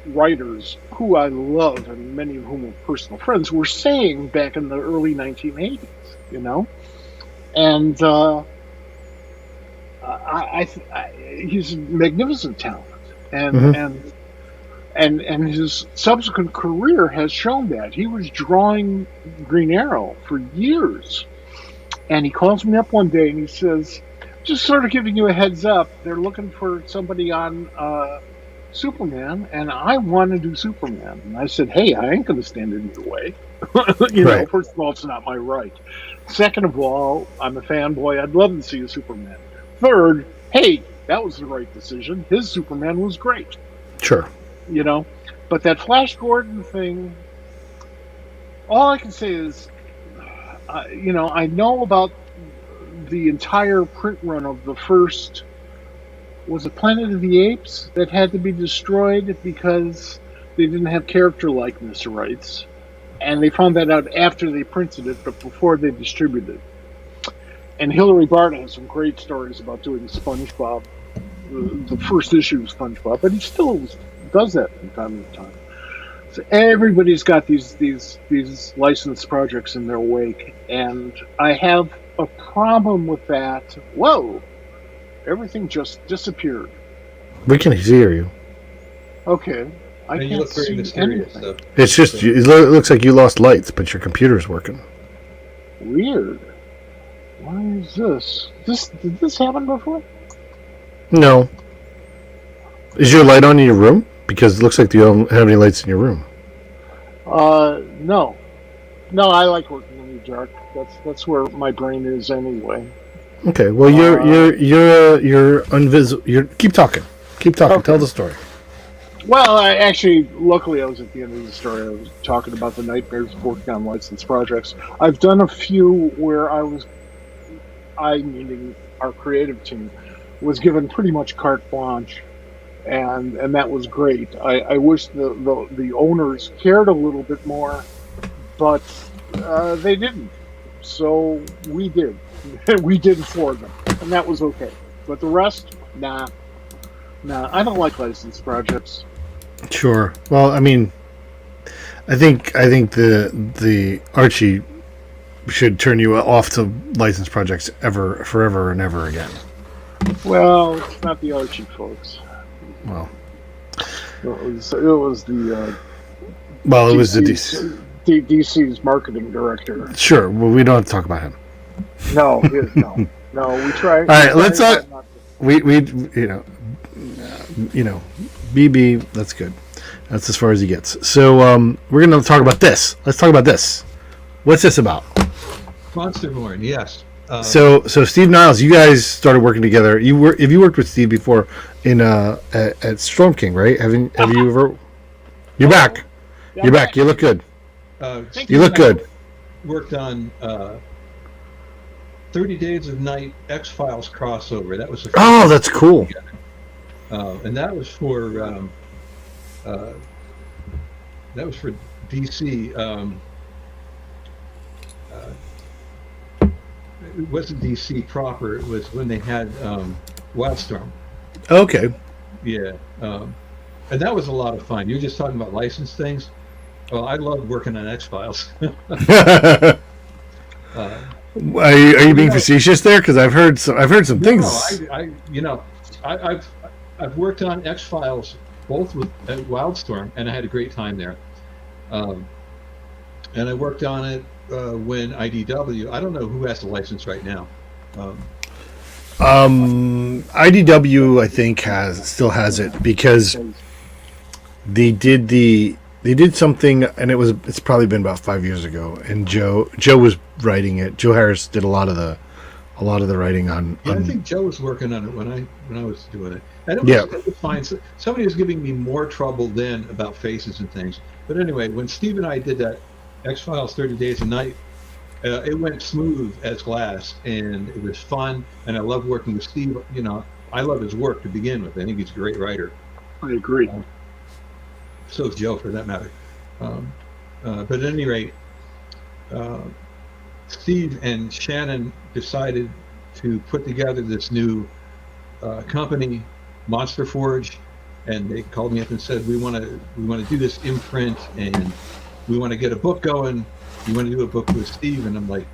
writers who I love, and many of whom are personal friends, were saying back in the early 1980s, you know? And he's a magnificent talent. And his subsequent career has shown that. He was drawing Green Arrow for years. And he calls me up one day and he says, just sort of giving you a heads up, they're looking for somebody on Superman, and I want to do Superman. And I said, hey, I ain't going to stand in your way. You know, first of all, it's not my right. Second of all, I'm a fanboy. I'd love to see a Superman. Third, hey, that was the right decision. His Superman was great. Sure. You know, but that Flash Gordon thing, all I can say is, you know, I know about the entire print run of the first, was it Planet of the Apes, that had to be destroyed because they didn't have character likeness rights. And they found that out after they printed it, but before they distributed it. And Hilary Barton has some great stories about doing SpongeBob, the first issue of SpongeBob, but he still does that from time to time. So everybody's got these licensed projects in their wake, and I have a problem with that. Whoa, everything just disappeared. We can hear you. Okay, I And you can't look very see mysterious. anything. It's just it looks like you lost lights, but your computer's working. Weird. Why is this? Did this happen before? No. Is your light on in your room? Because it looks like you don't have any lights in your room. No. No, I like working in the dark. That's where my brain is anyway. Okay. Well, you're invisible. Keep talking. Okay. Tell the story. Well, luckily, I was at the end of the story. I was talking about the nightmares of working on licensed projects. I've done a few where meaning our creative team, was given pretty much carte blanche. And that was great. I wish the owners cared a little bit more, but they didn't. So we did. We did for them, and that was okay. But the rest, nah. I don't like licensed projects. Sure. Well, I mean, I think the Archie should turn you off to licensed projects forever and ever again. Well, it's not the Archie folks. Well, it was the DC's marketing director. Sure. Well, we don't have to talk about him. No. We try. All right, let's talk. We BB. That's good. That's as far as he gets. So we're going to talk about this. Let's talk about this. What's this about? Monsterborn, yes. So Steve Niles, you guys started working together. You worked with Steve before in at Storm King, right? Have you ever? You're back. You're back. You look good. You look good. Worked on 30 Days of Night X-Files crossover. That was the first that's cool. And that was for DC. It wasn't DC proper. It was when they had Wildstorm. Okay. Yeah. And that was a lot of fun. You were just talking about licensed things. Well, I loved working on X-Files. Are you being facetious there? Because I've heard some things. No, I've worked on X-Files both with Wildstorm, and I had a great time there. And I worked on it when IDW. I don't know who has the license right now. IDW, I think, still has it because they did something, and it's probably been about 5 years ago. And Joe was writing it. Joe Harris did a lot of a lot of the writing on. Yeah, I think Joe was working on it when I was doing it, and it was fine. So, somebody was giving me more trouble then about faces and things. But anyway, when Steve and I did that X-Files 30 Days a Night, it went smooth as glass, and it was fun. And I love working with Steve. You know, I love his work to begin with. I think he's a great writer. I agree. So is Joe, for that matter. But at any rate, Steve and Shannon decided to put together this new company, Monster Forge, and they called me up and said, we want to do this imprint, and we want to get a book going. You want to do a book with Steve? And I'm like,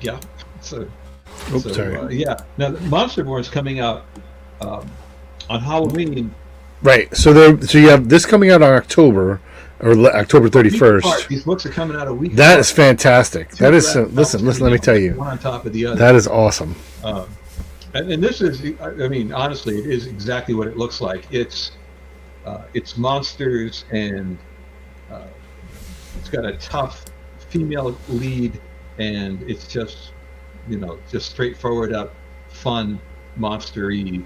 yeah. Yeah. Now, Monster Forge is coming out on Halloween. Right. So you have this coming out on October 31st. These books are coming out a week. That is fantastic. That is listen. Let me tell you. One on top of the other. That is awesome. And this is, I mean, honestly, it is exactly what it looks like. It's monsters, and it's got a tough female lead, and it's just, just straightforward up, fun, monster-y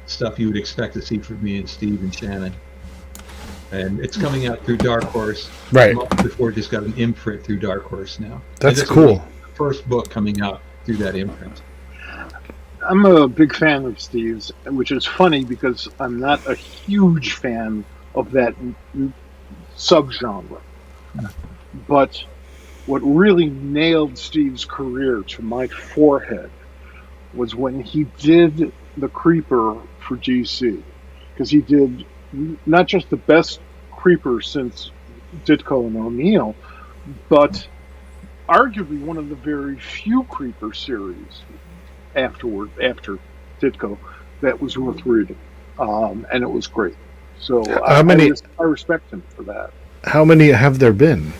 stuff you would expect to see from me and Steve and Shannon. And it's coming out through Dark Horse. Right. Before, just got an imprint through Dark Horse now. That's cool. The first book coming out through that imprint. I'm a big fan of Steve's, which is funny because I'm not a huge fan of that subgenre. But what really nailed Steve's career to my forehead was when he did the Creeper for DC. Because he did not just the best Creeper since Ditko and O'Neill, but arguably one of the very few Creeper series after Ditko that was worth reading, and it was great. So I respect him for that. How many have there been?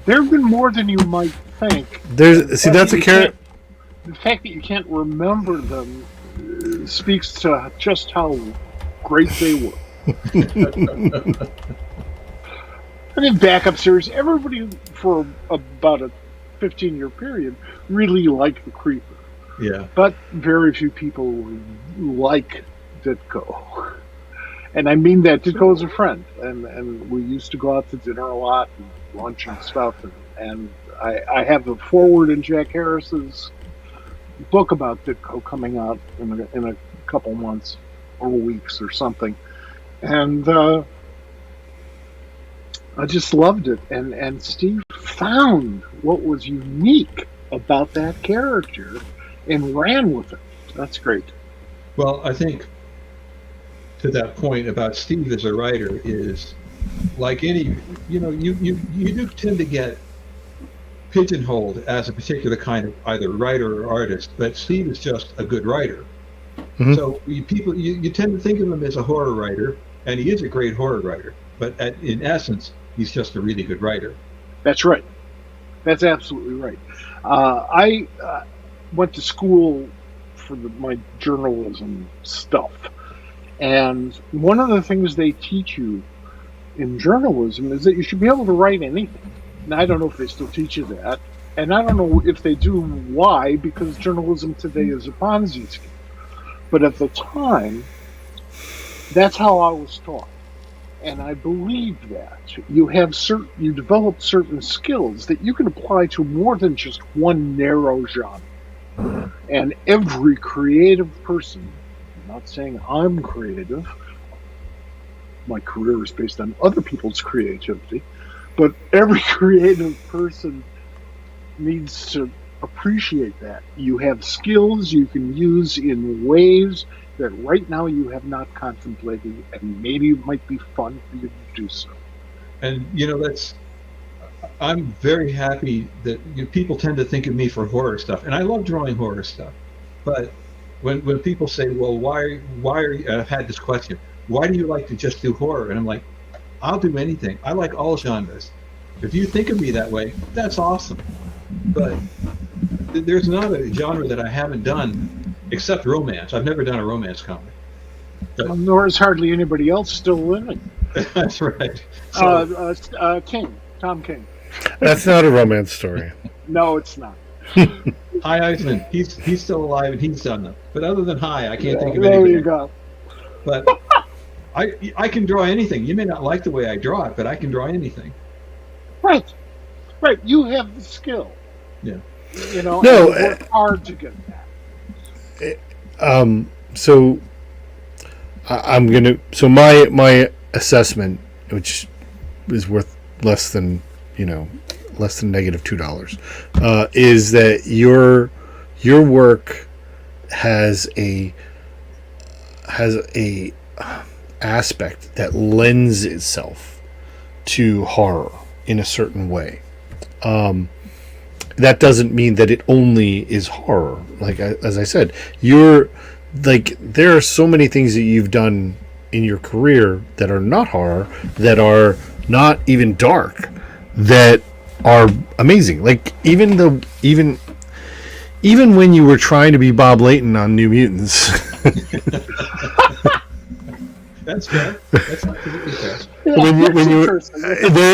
There have been more than you might think. That's a carrot. The fact that you can't remember them speaks to just how great they were. I mean, backup series. Everybody for about a 15-year period really liked the Creeper. Yeah. But very few people like Ditko. And I mean that. Ditko is a friend. And we used to go out to dinner a lot, and lunch and stuff. And I have a foreword in Jack Harris's book about Ditko coming out in a couple months or weeks or something. And I just loved it. And Steve found what was unique about that character and ran with it. That's great. Well, I think to that point about Steve as a writer is like any, you do tend to get pigeonholed as a particular kind of either writer or artist, but Steve is just a good writer. Mm-hmm. So you tend to think of him as a horror writer, and he is a great horror writer, but in essence, he's just a really good writer. That's right. That's absolutely right. I went to school for my journalism stuff, and one of the things they teach you in journalism is that you should be able to write anything. Now, I don't know if they still teach you that, and I don't know if they do why, because journalism today is a Ponzi scheme. But at the time, that's how I was taught. And I believe that you develop certain skills that you can apply to more than just one narrow genre. And every creative person, I'm not saying I'm creative, my career is based on other people's creativity, but every creative person needs to appreciate that. You have skills you can use in ways that right now you have not contemplated, and maybe it might be fun for you to do so. And I'm very happy that people tend to think of me for horror stuff, and I love drawing horror stuff. But when people say, "Well, why are you?" I've had this question: "Why do you like to just do horror?" And I'm like, "I'll do anything. I like all genres. If you think of me that way, that's awesome." But there's not a genre that I haven't done except romance. I've never done a romance comic. Nor is hardly anybody else still living. That's right. Tom King. That's not a romance story. No, it's not. High Iceman, he's still alive and he's done them. But other than High, I can't think of There anybody. you go. But I can draw anything. You may not like the way I draw it, but I can draw anything. Right. Right. You have the skill. Yeah. You know, No, and you work hard to get that. So I'm gonna. So my assessment, which is worth less than negative $2, is that your work has a aspect that lends itself to horror in a certain way. That doesn't mean that it only is horror. Like as I said, there are so many things that you've done in your career that are not horror, that are not even dark, that are amazing. Like even when you were trying to be Bob Layton on New Mutants. That's fair. That's absolutely fair.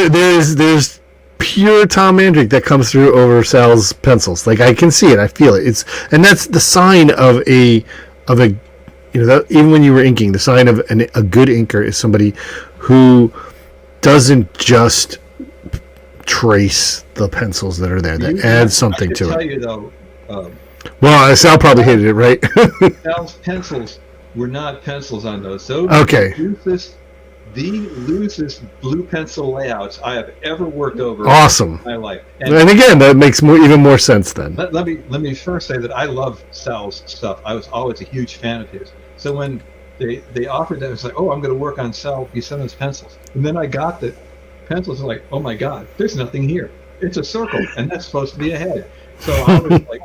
There's pure Tom Mandrake that comes through over Sal's pencils. Like I can see it, I feel it. And that's the sign of a even when you were inking, the sign of a good inker is somebody who doesn't just trace the pencils that are there, that adds something to it. I can tell you though. Well, Sal probably hated it, right? Sal's pencils were not pencils on those. So okay. The loosest blue pencil layouts I have ever worked over. Awesome. In my life. And again, that makes even more sense then. Let me first say that I love Sal's stuff. I was always a huge fan of his. So when they offered that, I was like, oh, I'm going to work on Sal Buscema's pencils. And then I got the pencils and like, oh my God, there's nothing here. It's a circle, and that's supposed to be a head. So I was like,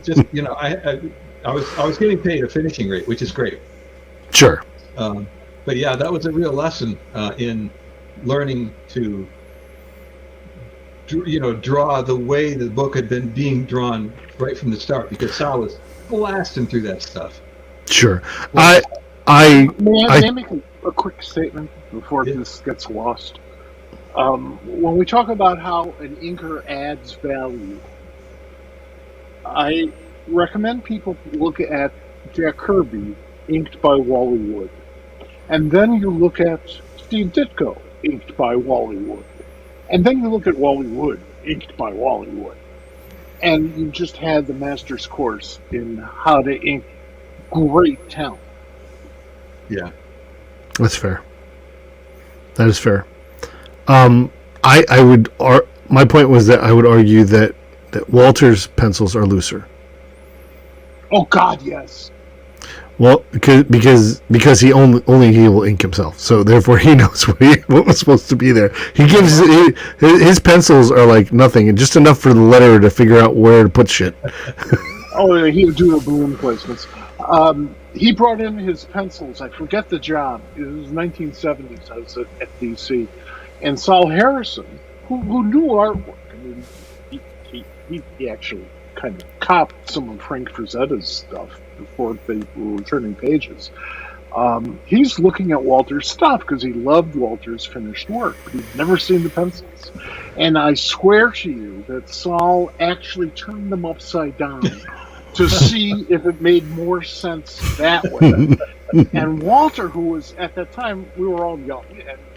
just I was getting paid a finishing rate, which is great. Sure. But yeah, that was a real lesson in learning to, draw the way the book had been being drawn right from the start, because Sal was blasting through that stuff. Sure. May I make a quick statement before this gets lost? When we talk about how an inker adds value, I recommend people look at Jack Kirby, inked by Wally Wood. And then you look at Steve Ditko, inked by Wally Wood. And then you look at Wally Wood, inked by Wally Wood. And you just had the master's course in how to ink great talent. Yeah. That's fair. That is fair. My point was that I would argue that Walter's pencils are looser. Oh God, yes. Well, because he only he will ink himself, so therefore he knows what was supposed to be there. His pencils are like nothing, and just enough for the letterer to figure out where to put shit. Oh, yeah, he would do the balloon placements. He brought in his pencils. I forget the job. It was 1970s. I was at DC, and Saul Harrison, who knew artwork. I mean, he actually kind of copped some of Frank Frazetta's stuff before they were returning pages. He's looking at Walter's stuff because he loved Walter's finished work. He'd never seen the pencils. And I swear to you that Saul actually turned them upside down to see if it made more sense that way. And Walter, who was, at that time, we were all young,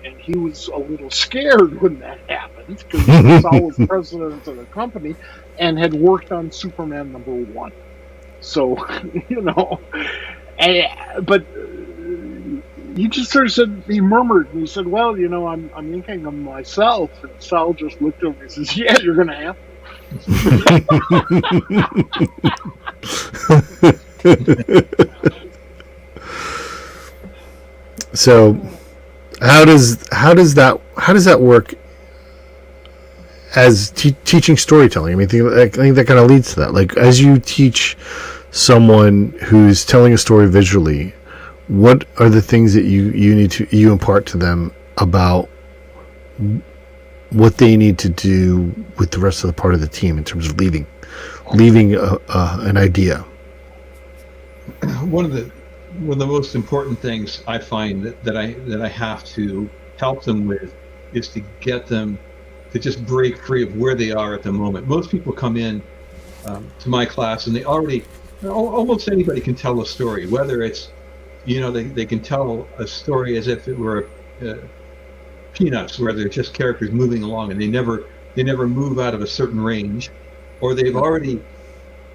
and he was a little scared when that happened because Saul was president of the company and had worked on Superman #1. So, but he just sort of said, he murmured, and he said, well, I'm inking them myself. And Sal just looked over and says, yeah, you're going to have to. So, how does that work as teaching storytelling? I mean, I think that kind of leads to that. Like, as you teach someone who's telling a story visually, what are the things that you impart to them about what they need to do with the rest of the part of the team in terms of leaving an idea? One of the most important things I find that I have to help them with is to get them to just break free of where they are at the moment. Most people come in to my class and they already, almost anybody can tell a story, whether it's, they can tell a story as if it were Peanuts, where they're just characters moving along and they never move out of a certain range, or they've already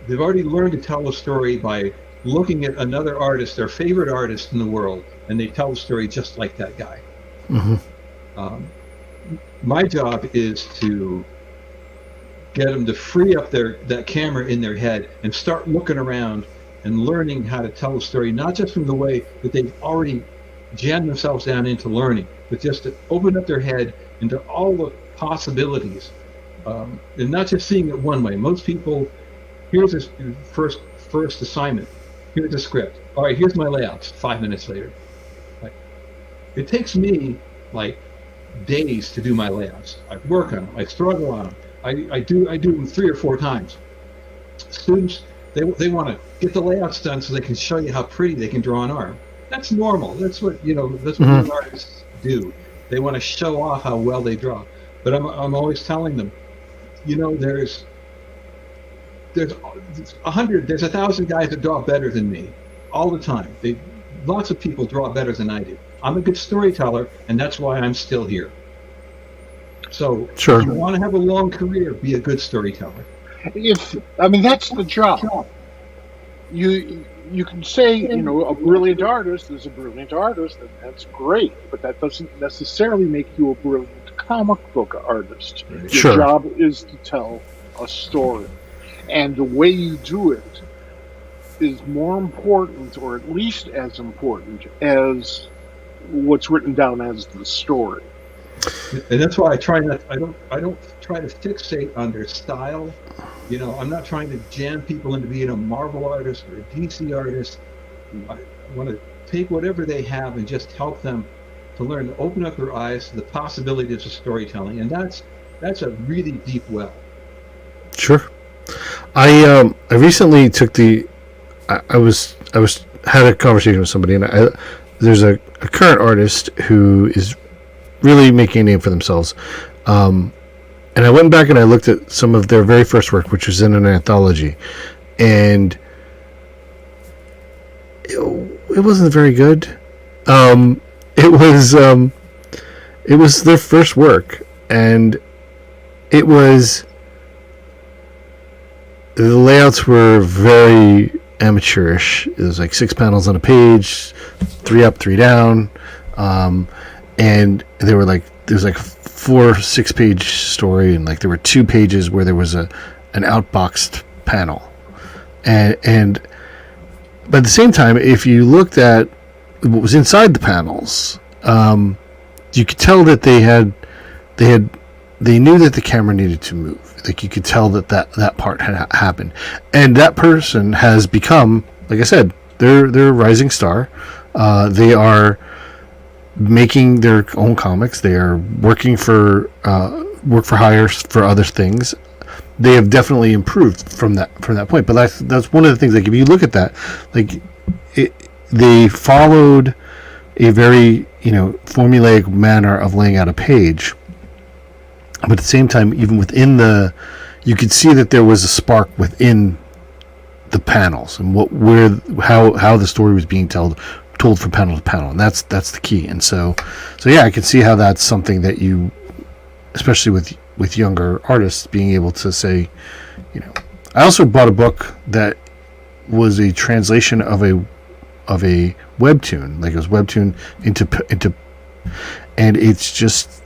learned to tell a story by looking at another artist, their favorite artist in the world, and they tell the story just like that guy. My job is to get them to free up that camera in their head and start looking around and learning how to tell a story, not just from the way that they've already jammed themselves down into learning, but just to open up their head into all the possibilities, and not just seeing it one way. Most people, here's this first assignment, here's the script, all right, here's my layouts, 5 minutes later. It takes me days to do my layouts. I work on them, I struggle on them, I do them 3 or 4 times. Students, they want to get the layouts done so they can show you how pretty they can draw an arm. That's normal. That's what young artists do. They want to show off how well they draw. But I'm always telling them, there's 1,000 guys that draw better than me all the time. Lots of people draw better than I do. I'm a good storyteller, and that's why I'm still here. So Sure. If you want to have a long career, be a good storyteller. That's the job. You can say, a brilliant artist is a brilliant artist, and that's great, but that doesn't necessarily make you a brilliant comic book artist. Right. Sure. Your job is to tell a story, and the way you do it is more important, or at least as important, as what's written down as the story. And that's why I don't try to fixate on their style. I'm not trying to jam people into being a Marvel artist or a DC artist. I want to take whatever they have and just help them to learn to open up their eyes to the possibilities of storytelling, and that's a really deep well. Sure. I recently took had a conversation with somebody, and there's a current artist who is really making a name for themselves. And I went back and I looked at some of their very first work, which was in an anthology, and it wasn't very good. It was their first work, and the layouts were very amateurish. It was 6 panels on a page, 3 up, 3 down, and they were there was 4 6-page story, and there were 2 pages where there was an outboxed panel, and but at the same time, if you looked at what was inside the panels, you could tell that they knew that the camera needed to move. You could tell that part had happened, and that person has become, like I said, they're a rising star. They are making their own comics. They are working for work for hire for other things. They have definitely improved from that point. But that's one of the things. If you look at that, they followed a very formulaic manner of laying out a page. But at the same time, even within you could see that there was a spark within the panels and how the story was being told from panel to panel, and that's the key. And so yeah, I can see how that's something that you, especially with younger artists, being able to say, I also bought a book that was a translation of a webtoon, it was webtoon into, and it's just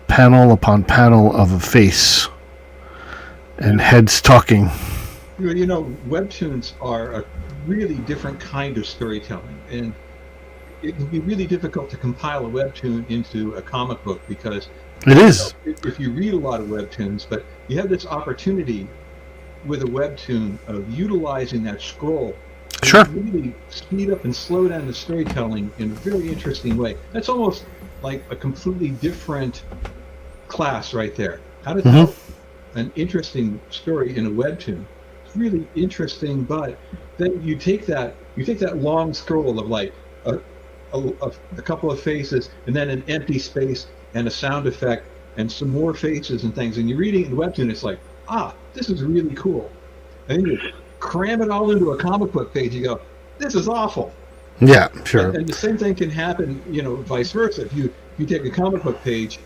panel upon panel of a face and heads talking. Webtoons are a really different kind of storytelling, and it can be really difficult to compile a webtoon into a comic book, because it is, if you read a lot of webtoons, but you have this opportunity with a webtoon of utilizing that scroll sure, to really speed up and slow down the storytelling in a very interesting way. That's almost like a completely different class right there. How to tell an interesting story in a webtoon. It's really interesting, but then you take that long scroll of a couple of faces and then an empty space and a sound effect and some more faces and things. And you're reading it in Webtoon, it's like, this is really cool. And then you cram it all into a comic book page, you go, this is awful. Yeah, sure. And the same thing can happen, vice versa. If you take a comic book page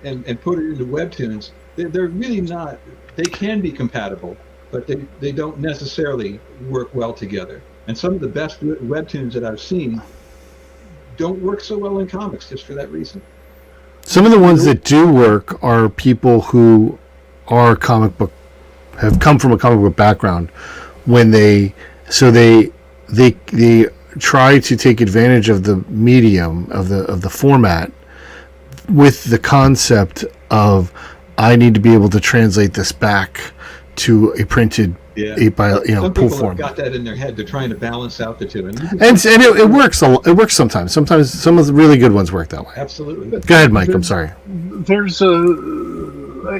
and put it into Webtoons, they're really not, they can be compatible, but they don't necessarily work well together. And some of the best Webtoons that I've seen don't work so well in comics just for that reason. Some of the ones that do work are people who have come from a comic book background when they try to take advantage of the medium of the format with the concept of I need to be able to translate this back to a printed 8 by Some pull people format. have got that in their head. They're trying to balance out the two, and It works. It works sometimes. Sometimes some of the really good ones work that way. absolutely. Go ahead, Mike. I'm sorry.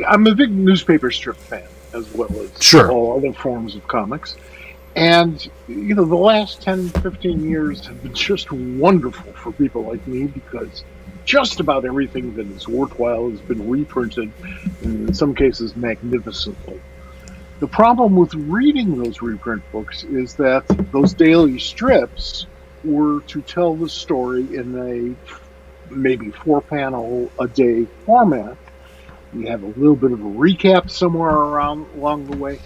I'm a big newspaper strip fan as well as Sure. all other forms of comics. And, the last 10, 15 years have been just wonderful for people like me because just about everything that is worthwhile has been reprinted, and in some cases magnificently. The problem with reading those reprint books is that those daily strips were to tell the story in a maybe 4-panel a day format. You have a little bit of a recap somewhere along the way,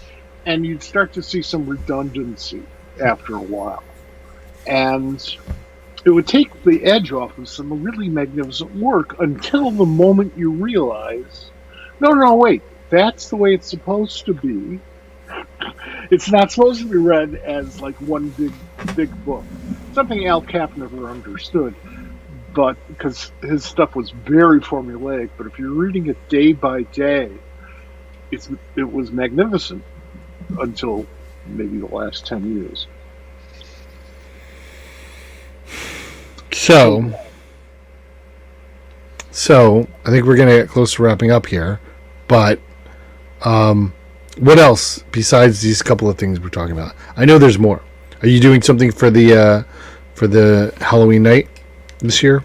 and you'd start to see some redundancy after a while. And it would take the edge off of some really magnificent work until the moment you realize, no, wait, that's the way it's supposed to be. It's not supposed to be read as like one big book. Something Al Cap never understood, but because his stuff was very formulaic. But if you're reading it day by day, it was magnificent until maybe the last 10 years. So I think we're going to get close to wrapping up here, but what else besides these couple of things we're talking about? I know there's more. Are you doing something for the Halloween night this year?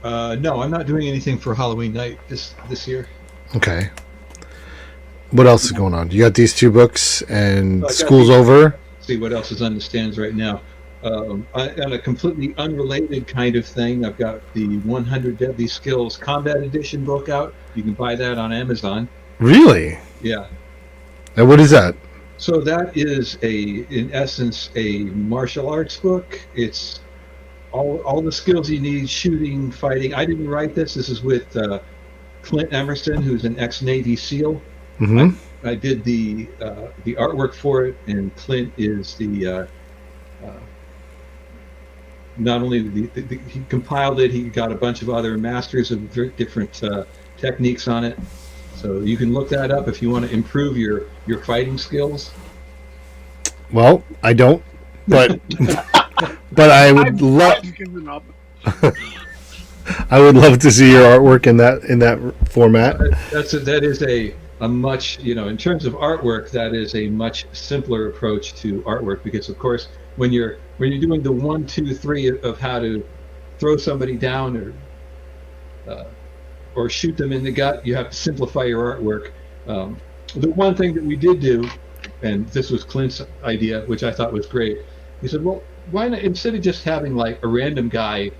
No, I'm not doing anything for Halloween night this year. Okay. What else is going on? You got these 2 books and I got school's these- over? See what else is on the stands right now. On a completely unrelated kind of thing, I've got the 100 Deadly Skills Combat Edition book out. You can buy that on Amazon. Really? Yeah. And what is that? So that is in essence, a martial arts book. It's all the skills you need: shooting, fighting. I didn't write this. This is with Clint Emerson, who's an ex-Navy SEAL. Mm-hmm. I did the artwork for it, and Clint is the not only he compiled it, he got a bunch of other masters of different techniques on it. So you can look that up if you want to improve your fighting skills. Well, I don't, but but I would love I've given up. I would love to see your artwork in that format. That is a much, in terms of artwork, that is a much simpler approach to artwork, because of course when you're doing the 1, 2, 3 of how to throw somebody down or shoot them in the gut, you have to simplify your artwork. The one thing that we did do, and this was Clint's idea, which I thought was great, he said, well, why not, instead of just having like a random guy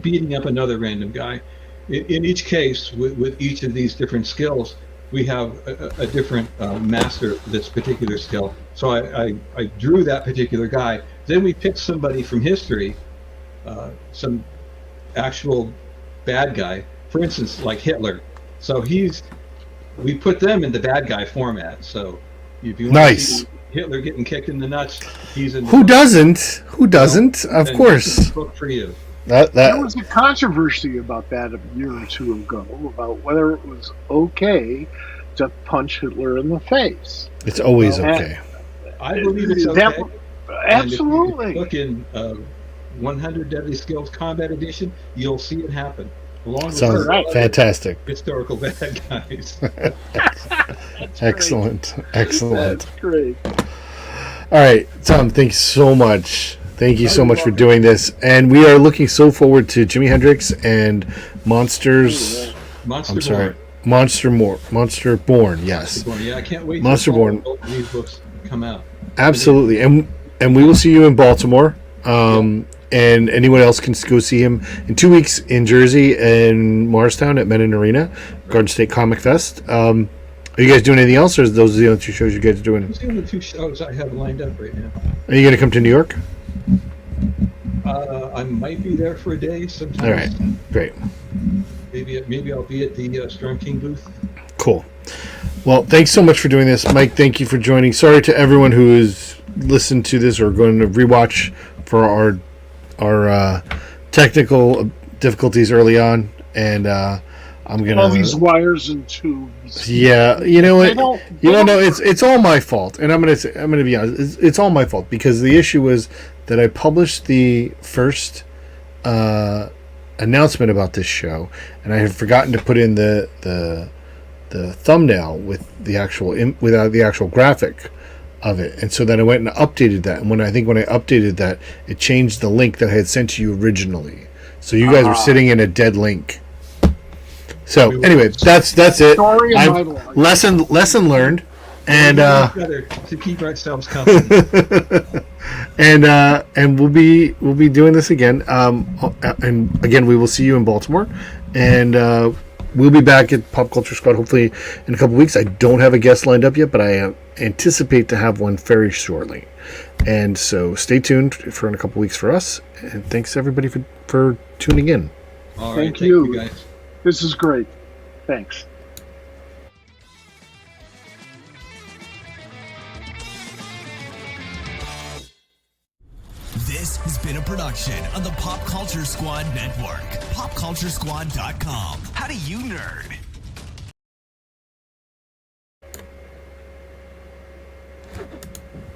beating up another random guy, in each case with each of these different skills, we have a different master for this particular skill. So I drew that particular guy. Then we picked somebody from history, some actual bad guy, for instance, like Hitler. So we put them in the bad guy format. So if you want to see Hitler getting kicked in the nuts, he's in. Who doesn't? Of course. This is a book for you. There was a controversy about that a year or 2 ago about whether it was okay to punch Hitler in the face. It's always okay. I believe it's okay. Absolutely. And if you look in 100 Deadly Skills Combat Edition, you'll see it happen. Sounds fantastic. Historical bad guys. Excellent. That's great. All right, Tom, thanks so much Thank you so much for doing this. And we are looking so forward to Jimi Hendrix and Monsters. Monster Born. Yes. Yeah, I can't wait. Monster Born. Both of these books come out. Absolutely, and we will see you in Baltimore. And anyone else can go see him in 2 weeks in Jersey and Morristown at Menon Arena, Garden State Comic Fest. Are you guys doing anything else, or are those the only 2 shows you guys are doing? Those are the only 2 shows I have lined up right now. Are you going to come to New York? I might be there for a day sometime. All right, great. Maybe I'll be at the Storm King booth. Cool. Well, thanks so much for doing this, Mike. Thank you for joining. Sorry to everyone who has listened to this or going to rewatch for our technical difficulties early on, and I'm gonna all these wires and tubes. Yeah, you know what? No, it's all my fault, and I'm gonna be honest. It's all my fault because the issue was that I published the first announcement about this show, and I had forgotten to put in the thumbnail with the actual without the actual graphic of it, and so then I went and updated that. And when I updated that, it changed the link that I had sent to you originally. So you guys were sitting in a dead link. So anyway, that's it. Lesson learned, and to keep ourselves company. and we'll be doing this again. And again, we will see you in Baltimore, and we'll be back at Pop Culture Squad hopefully in a couple weeks. I don't have a guest lined up yet, but I anticipate to have one very shortly. And so stay tuned for in a couple weeks for us. And thanks everybody for tuning in. All right, thank you guys. This is great. Thanks. This has been a production of the Pop Culture Squad Network. PopCultureSquad.com. How do you nerd?